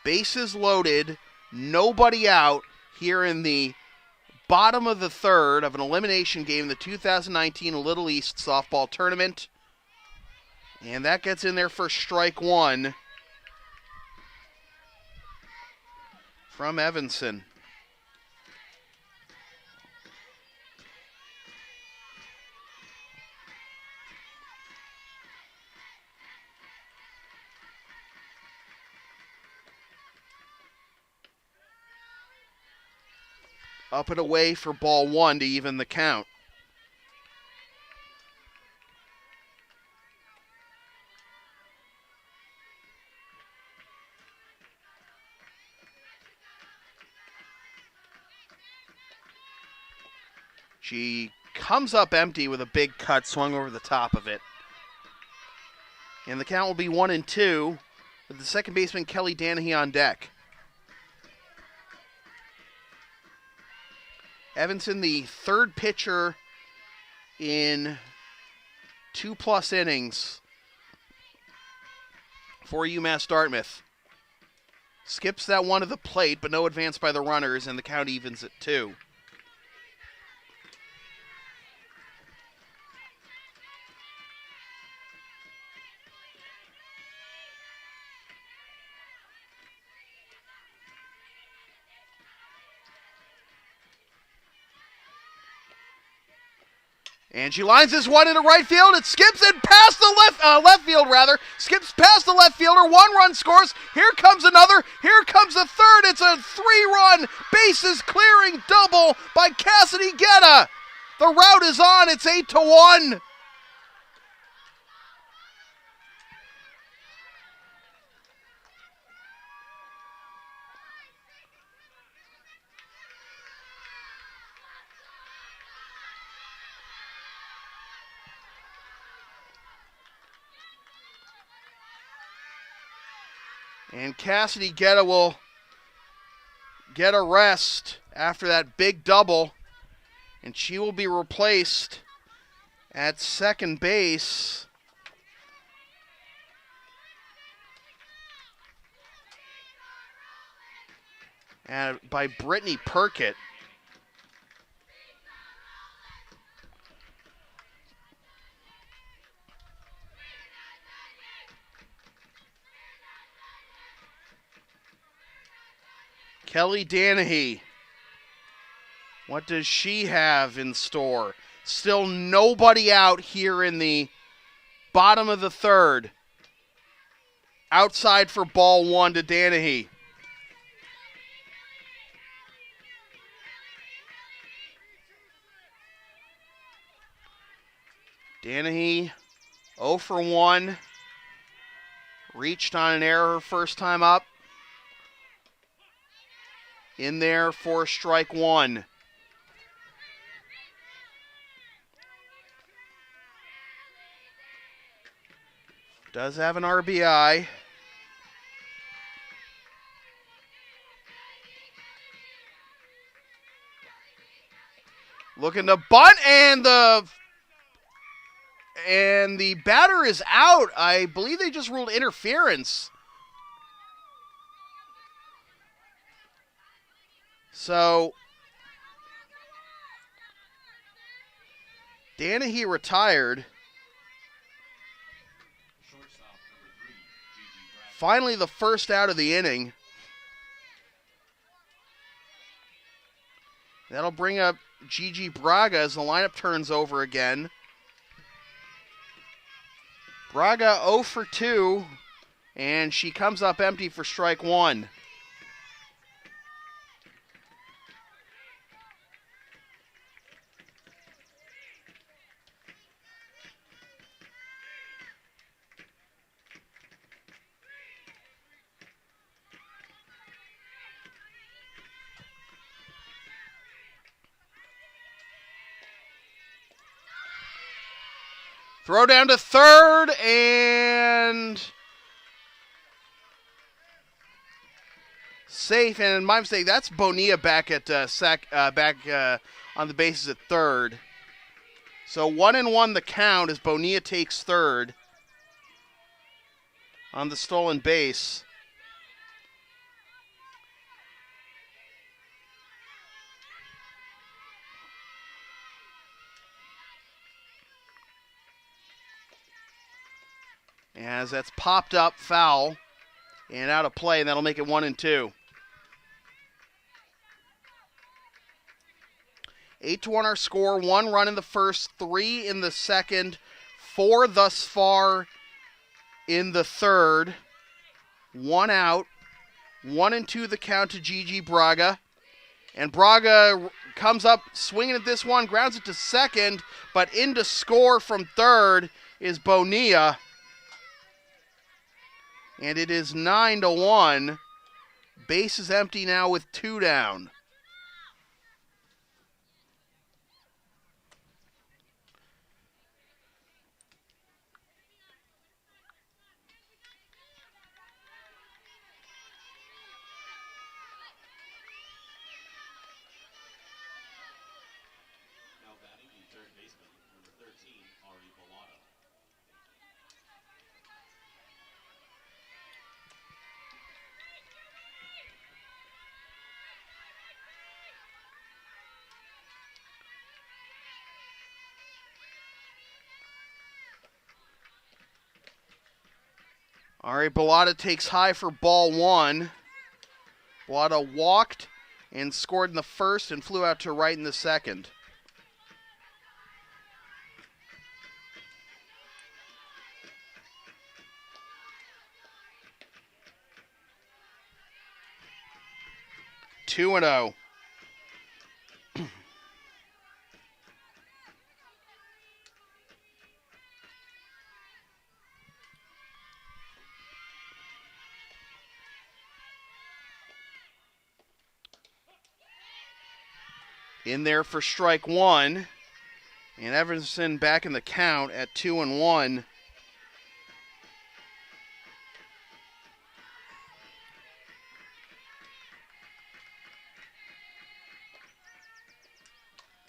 Bases loaded, nobody out here in the bottom of the third of an elimination game in the 2019 Little East softball tournament. And that gets in there for strike 1 from Evanson. Up and away for ball 1 to even the count. She comes up empty with a big cut swung over the top of it. And the count will be 1-2 with the second baseman Kelly Danahy on deck. Evanson, the third pitcher in 2+ innings for UMass Dartmouth. Skips that one to the plate, but no advance by the runners, and the count evens at 2. And she lines this one into right field. It skips it past the left field, skips past the left fielder. 1 run scores. Here comes another. Here comes a third. It's a 3-run bases clearing double by Cassidy Gaeta. The route is on. It's 8-1. And Cassidy Gaeta will get a rest after that big double, and she will be replaced at second base by Brittany Perkett. Kelly Danahy, what does she have in store? Still nobody out here in the bottom of the third. Outside for ball 1 to Danahy. Danahy 0 for 1. Reached on an error first time up. In there for strike 1. Does have an RBI. Looking to bunt, and the batter is out. I believe they just ruled interference. So Danahy retired. Finally, the first out of the inning. That'll bring up Gigi Braga as the lineup turns over again. Braga 0 for 2, and she comes up empty for strike one. Throw down to third, and safe. And my mistake, that's Bonilla back at on the bases at third. So 1-1 the count as Bonilla takes third on the stolen base. As that's popped up, foul, and out of play, and that'll make it 1-2. 8-1 our score, 1 run in the first, 3 in the second, 4 thus far in the third, 1 out, 1-2 the count to Gigi Braga, and Braga comes up swinging at this one, grounds it to second, but in to score from third is Bonilla. And it is 9-1. Base is empty now with 2 down. Now batting the third baseman, number 13, Tori Dicenso. Ari Bellata takes high for ball 1. Bellata walked and scored in the first and flew out to right in the second. Two and 0. In there for strike one. And Everson back in the count at 2-1.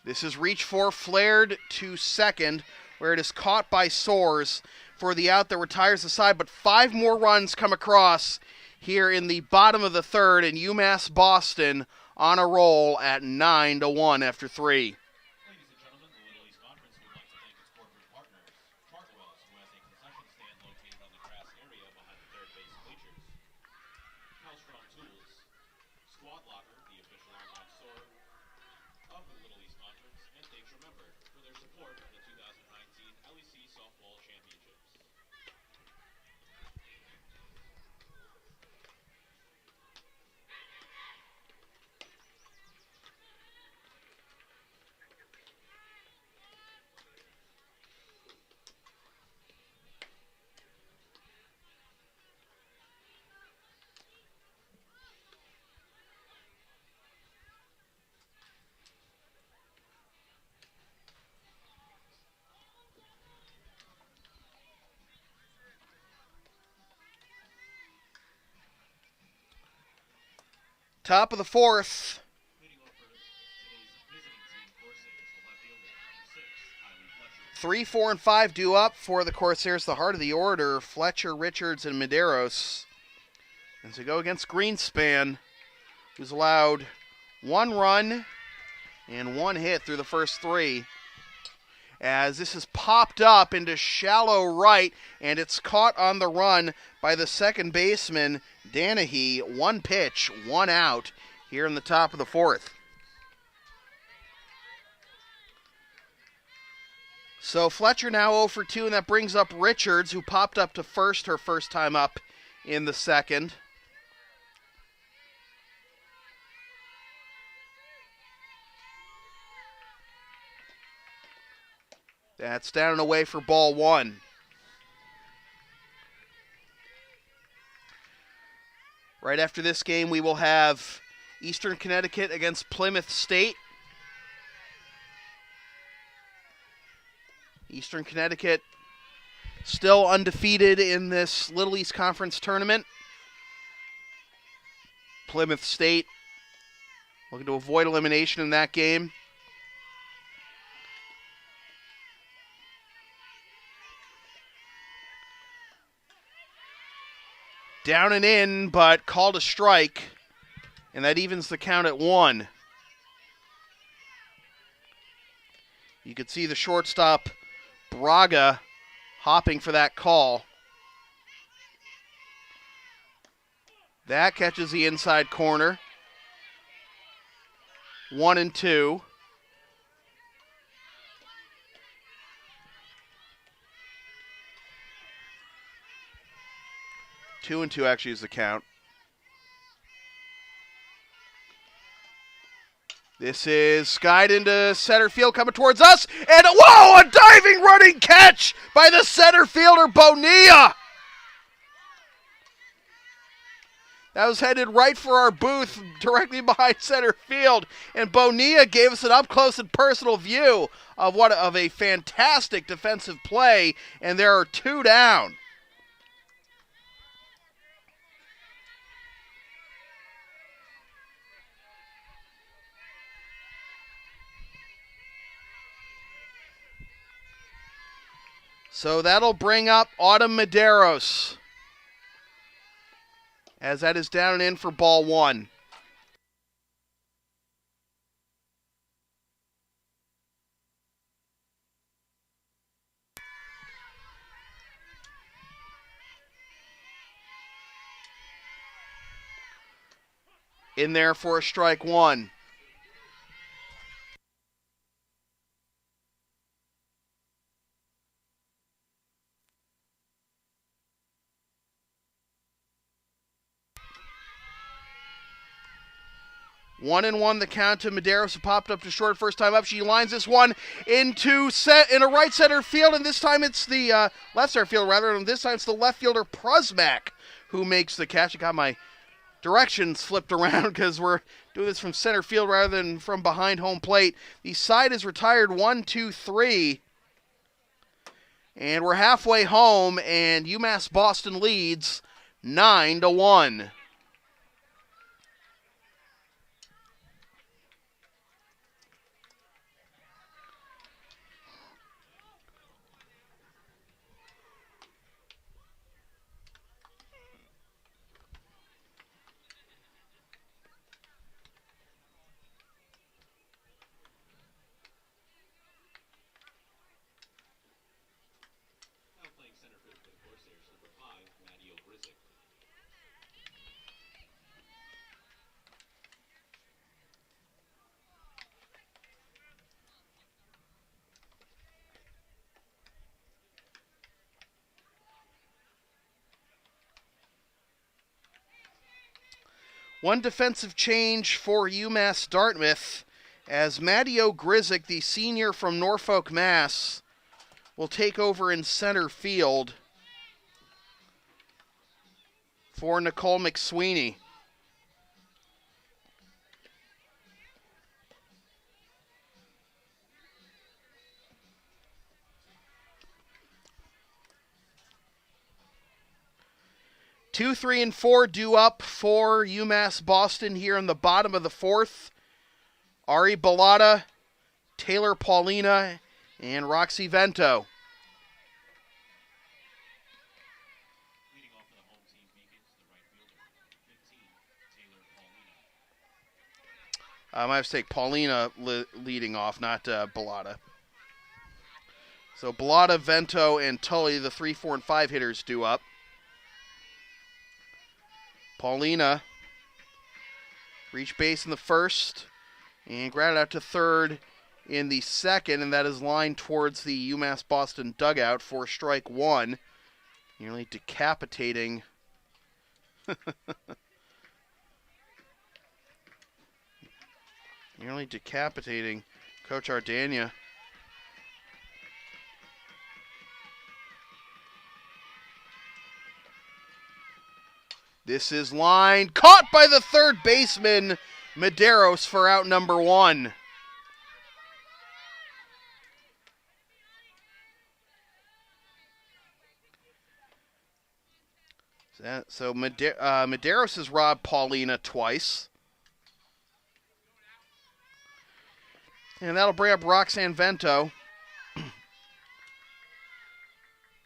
This is reach for, flared to second, where it is caught by Soares for the out that retires the side. But 5 more runs come across here in the bottom of the third, and UMass Boston on a roll at 9-1 after 3. Ladies and gentlemen, the Little East Conference would like to thank its corporate partners, Chartwell's, who has a concession stand located on the grass area behind the third base bleachers, Hellstrom Tools, Squad Locker, the official online store of the Little East Conference, and thanks Remember for their support of the 2019 LEC Softball Championships. Top of the fourth. Leading off for today's visiting team, Corsairs, the left fielder, number 6, Kylie Fletcher. 3, 4, and 5 due up for the Corsairs. The heart of the order, Fletcher, Richards, and Medeiros. As they go against Greenspan, who's allowed 1 run and 1 hit through the first 3. As this is popped up into shallow right, and it's caught on the run by the second baseman, Danahy. 1 pitch, 1 out here in the top of the fourth. So Fletcher now 0 for 2, and that brings up Richards, who popped up to first her first time up in the second. That's down and away for ball 1. Right after this game, we will have Eastern Connecticut against Plymouth State. Eastern Connecticut still undefeated in this Little East Conference tournament. Plymouth State looking to avoid elimination in that game. Down and in, but called a strike, and that evens the count at 1. You could see the shortstop, Braga, hopping for that call. That catches the inside corner. 1 and 2. Two and 2 actually is the count. This is skied into center field, coming towards us, and whoa, a diving running catch by the center fielder, Bonilla. That was headed right for our booth, directly behind center field, and Bonilla gave us an up-close and personal view of a fantastic defensive play, and there are 2 down. So that'll bring up Autumn Medeiros, as that is down and in for ball 1. In there for a strike 1. One and 1, the count to Medeiros, who popped up to short first time up. She lines this one into in a right center field, and this time it's the left center field rather, and this time it's the left fielder Prusmack who makes the catch. I got my directions flipped around because we're doing this from center field rather than from behind home plate. The side is retired 1, 2, 3, and we're halfway home, and UMass Boston leads 9-1. One defensive change for UMass Dartmouth, as Matteo Grizik, the senior from Norfolk, Mass., will take over in center field for Nicole Mcsweeney. 2, 3, and 4 due up for UMass Boston here in the bottom of the fourth. Ari Bellotta, Taylor Paulina, and Roxy Vento. Leading off for the home team Beacons, the right fielder, 15, Taylor Paulina. I might have to take Paulina leading off, not Bellotta. So Bellotta, Vento, and Tully, the 3, 4, and 5 hitters due up. Paulina reached base in the first and grounded out to third in the second, and that is lined towards the UMass Boston dugout for strike one. Nearly decapitating Coach Ardania. This is lined, caught by the third baseman, Medeiros, for out number one. So Medeiros has robbed Paulina twice. And that'll bring up Roxanne Vento.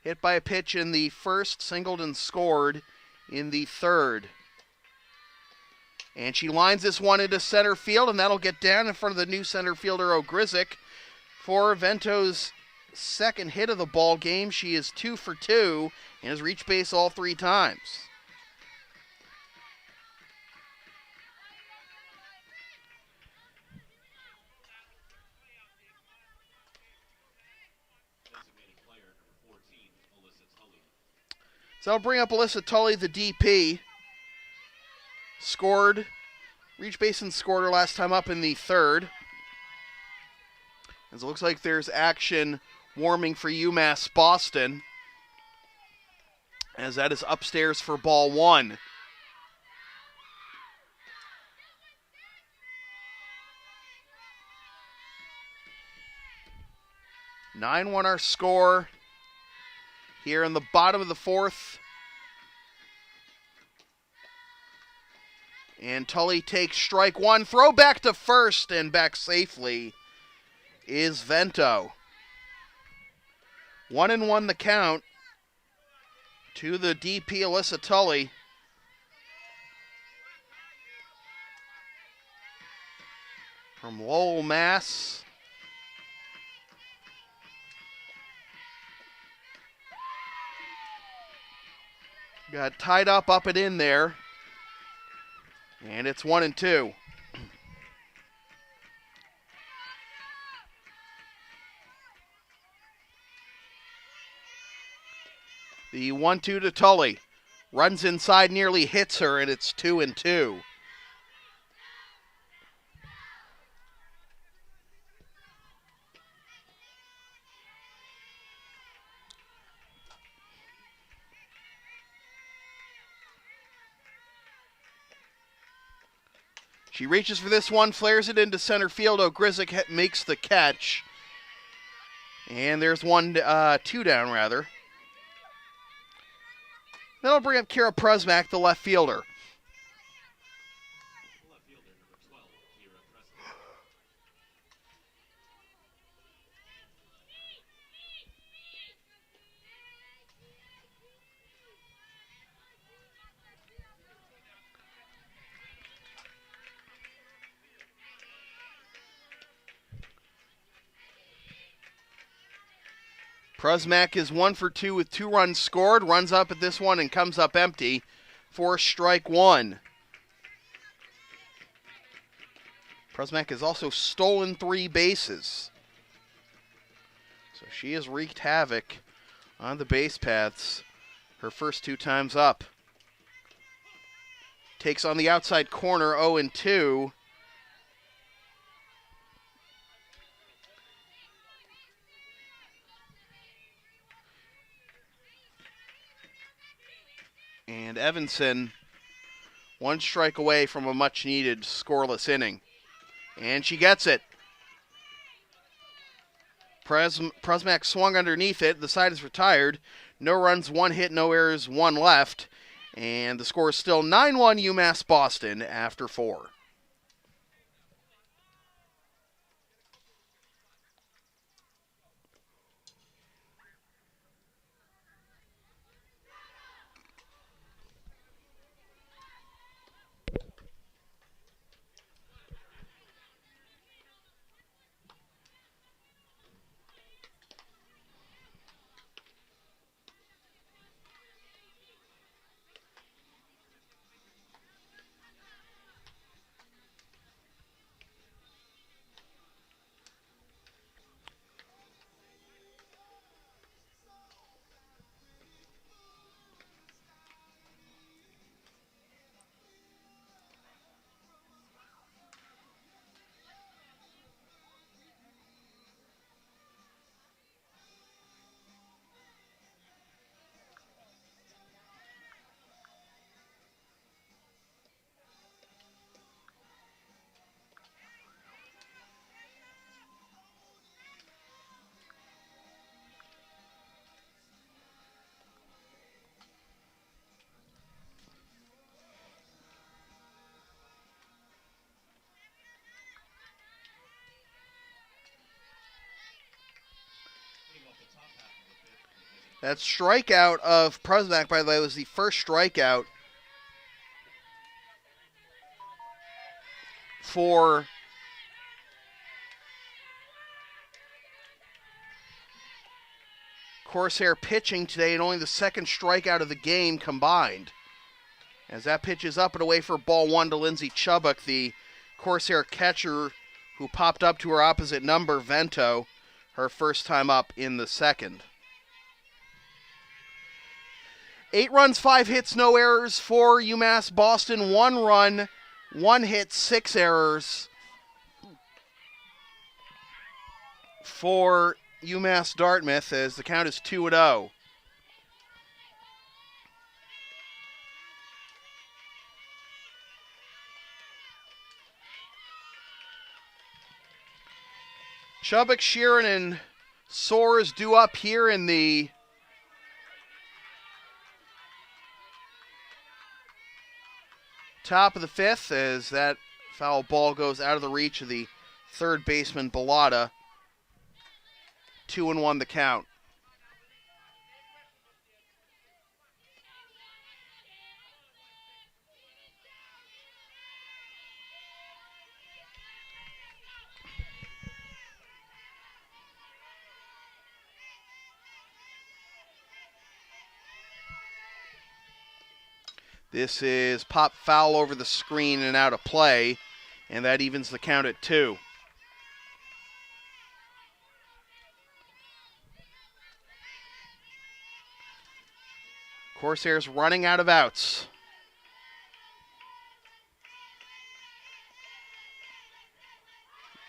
Hit by a pitch in the first, singled and scored in the third. And she lines this one into center field, and that'll get down in front of the new center fielder, Ogrizik, for Vento's second hit of the ball game. She is 2 for 2 and has reached base all 3 times. Designated player, number 14, Alyssa Tully. So that'll bring up Alyssa Tully, the DP. Scored, reached base and scored her last time up in the third. As it looks like there's action warming for UMass Boston, as that is upstairs for ball one. Nine 9-1 our score here in the bottom of the fourth. And Tully takes strike one. Throw back to first, and back safely is Vento. 1-1 the count to the DP, Alyssa Tully. From Lowell, Mass. Got tied up and in there. And it's 1-2. The 1-2 to Tully. Runs inside, nearly hits her, and it's 2-2. She reaches for this one, flares it into center field. Ogrizik makes the catch. And there's 2 down, rather. That'll bring up Kira Prusmack, the left fielder. Left fielder, number 12, Kira Prusmack. Prusmack is 1 for 2 with 2 runs scored. Runs up at this one and comes up empty for strike one. Prusmack has also stolen 3 bases. So she has wreaked havoc on the base paths her first 2 times up. Takes on the outside corner, 0-2. And Evanson, 1 strike away from a much-needed scoreless inning. And she gets it. Prusmack swung underneath it. The side is retired. No runs, 1 hit, no errors, 1 left. And the score is still 9-1 UMass Boston after 4. That strikeout of Prusnak, by the way, was the first strikeout for Corsair pitching today, and only the second strikeout of the game combined. As that pitch is up and away for ball 1 to Lindsay Chubbuck, the Corsair catcher who popped up to her opposite number, Vento, her first time up in the second. 8 runs, 5 hits, no errors for UMass Boston. 1 run, 1 hit, 6 errors for UMass Dartmouth as the count is 2-0. Chubbuck, Sheeran, and Soares due up here in the top of the 5th as that foul ball goes out of the reach of the third baseman, Bellotta. 2-1 the count. This is pop foul over the screen and out of play, and that evens the count at 2. Corsairs running out of outs.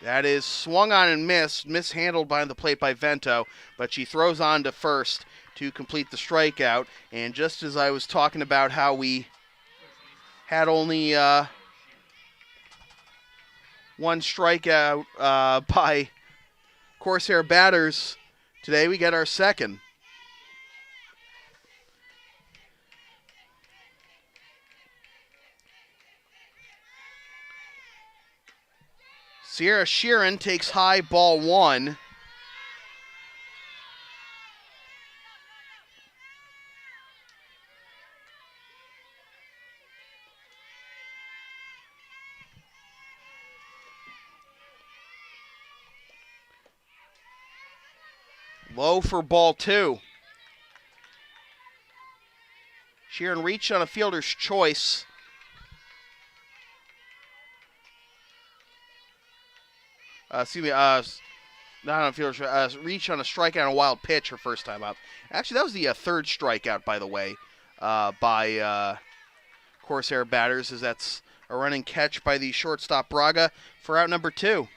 That is swung on and mishandled behind the plate by Vento, but she throws on to first to complete the strikeout. And just as I was talking about how we had only one strikeout by Corsair batters, today we get our second. Sierra Sheeran takes high, ball 1. Low for ball 2. Sheeran reached on a fielder's choice. Not on a fielder's reach on a strikeout on a wild pitch her first time up. Actually, that was the third strikeout, by the way, by Corsair batters, as that's a running catch by the shortstop Braga for out number 2.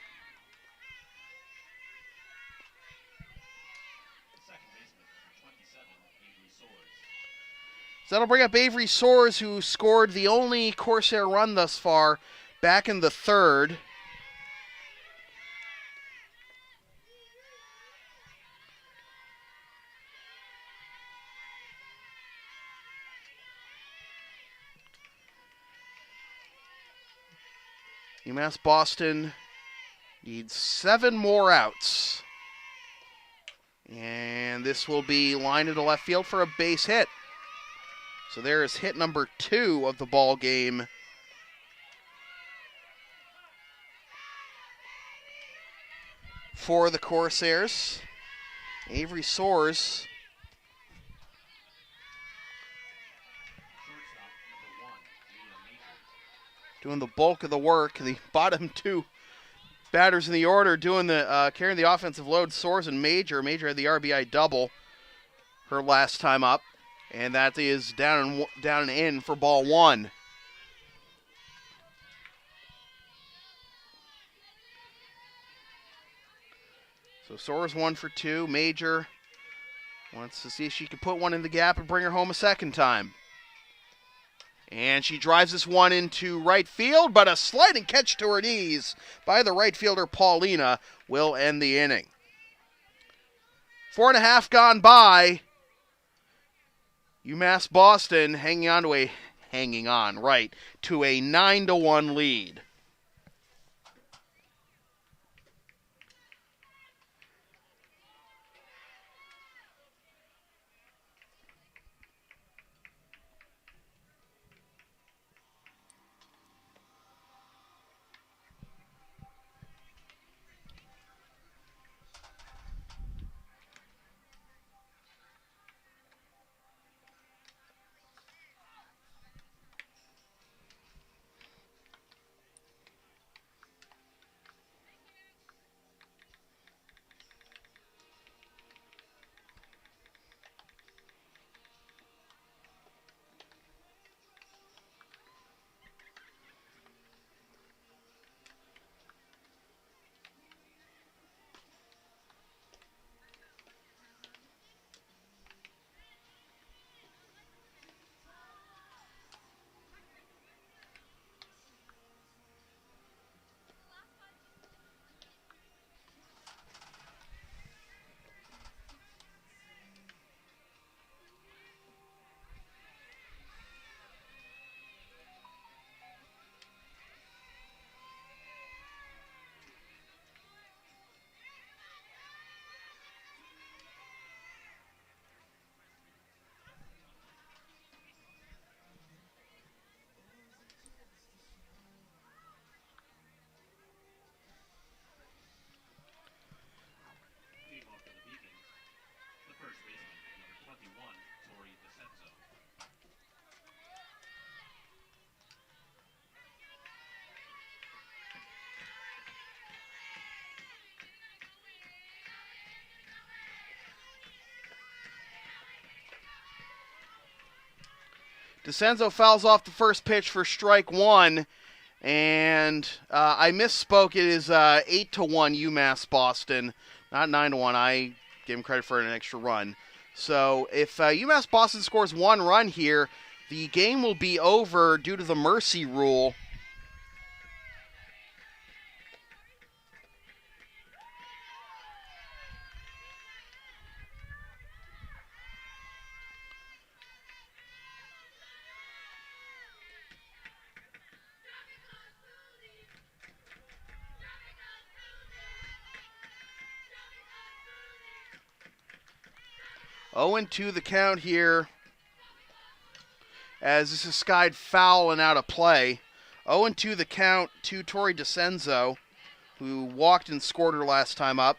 So that'll bring up Avery Soares, who scored the only Corsair run thus far back in the 3rd. UMass Boston needs 7 more outs. And this will be lined into left field for a base hit. So there is hit number 2 of the ball game. For the Corsairs. Avery Soares doing the bulk of the work. The bottom 2 batters in the order doing the carrying the offensive load. Soares and Major. Major had the RBI double her last time up, and that is down and in for ball 1. So Soares 1 for 2. Major wants to see if she can put one in the gap and bring her home a second time. And she drives this one into right field, but a sliding catch to her knees by the right fielder Paulina will end the inning. 4.5 gone by. UMass Boston hanging on to a 9-1 lead. Leading off for the Beacons, the first baseman, number 21, Tori Dicenso. Dicenso fouls off the first pitch for strike 1, and I misspoke. It is 8-1 UMass Boston, not 9-1. I gave him credit for an extra run. So if UMass Boston scores 1 run here, the game will be over due to the mercy rule. Oh, and 2 the count here, as this is skied foul and out of play. 0-2 the count to Tori Dicenso, who walked and scored her last time up.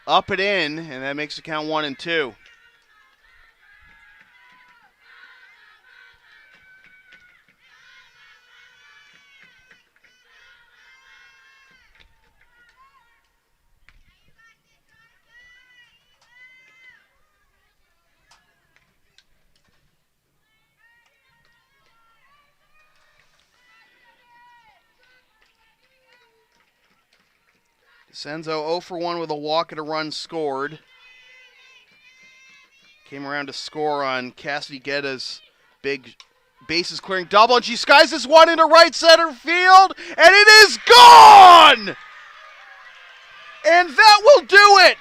Up and in, and that makes the count 1-2. Dicenso 0 for 1 with a walk and a run scored. Came around to score on Cassidy Gaeta's big bases clearing double, and she skies this one into right center field, and it is gone! And that will do it!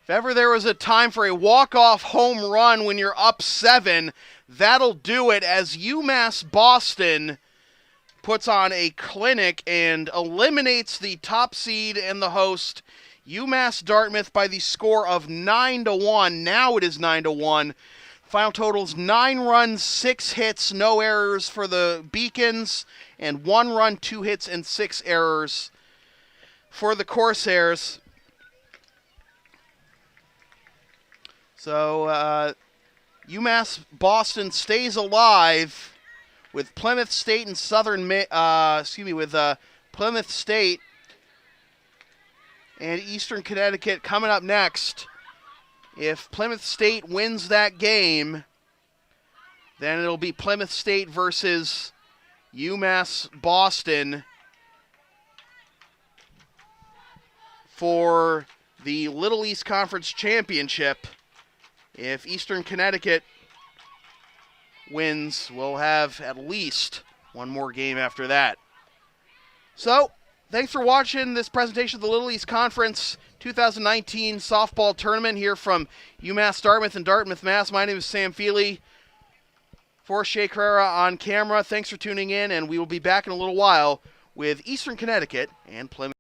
If ever there was a time for a walk-off home run when you're up 7, that'll do it as UMass Boston puts on a clinic and eliminates the top seed and the host, UMass Dartmouth, by the score of 9-1. Now it is 9-1. Final totals 9 runs, 6 hits, no errors for the Beacons, and 1 run, 2 hits, and 6 errors for the Corsairs. So UMass Boston stays alive with Plymouth State and Plymouth State and Eastern Connecticut coming up next. If Plymouth State wins that game, then it'll be Plymouth State versus UMass Boston for the Little East Conference Championship. If Eastern Connecticut wins, we'll have at least one more game after that. So, thanks for watching this presentation of the Little East Conference 2019 softball tournament here from UMass Dartmouth and Dartmouth, Mass. My name is Sam Feely. For Shea Carrera on camera, thanks for tuning in, and we will be back in a little while with Eastern Connecticut and Plymouth.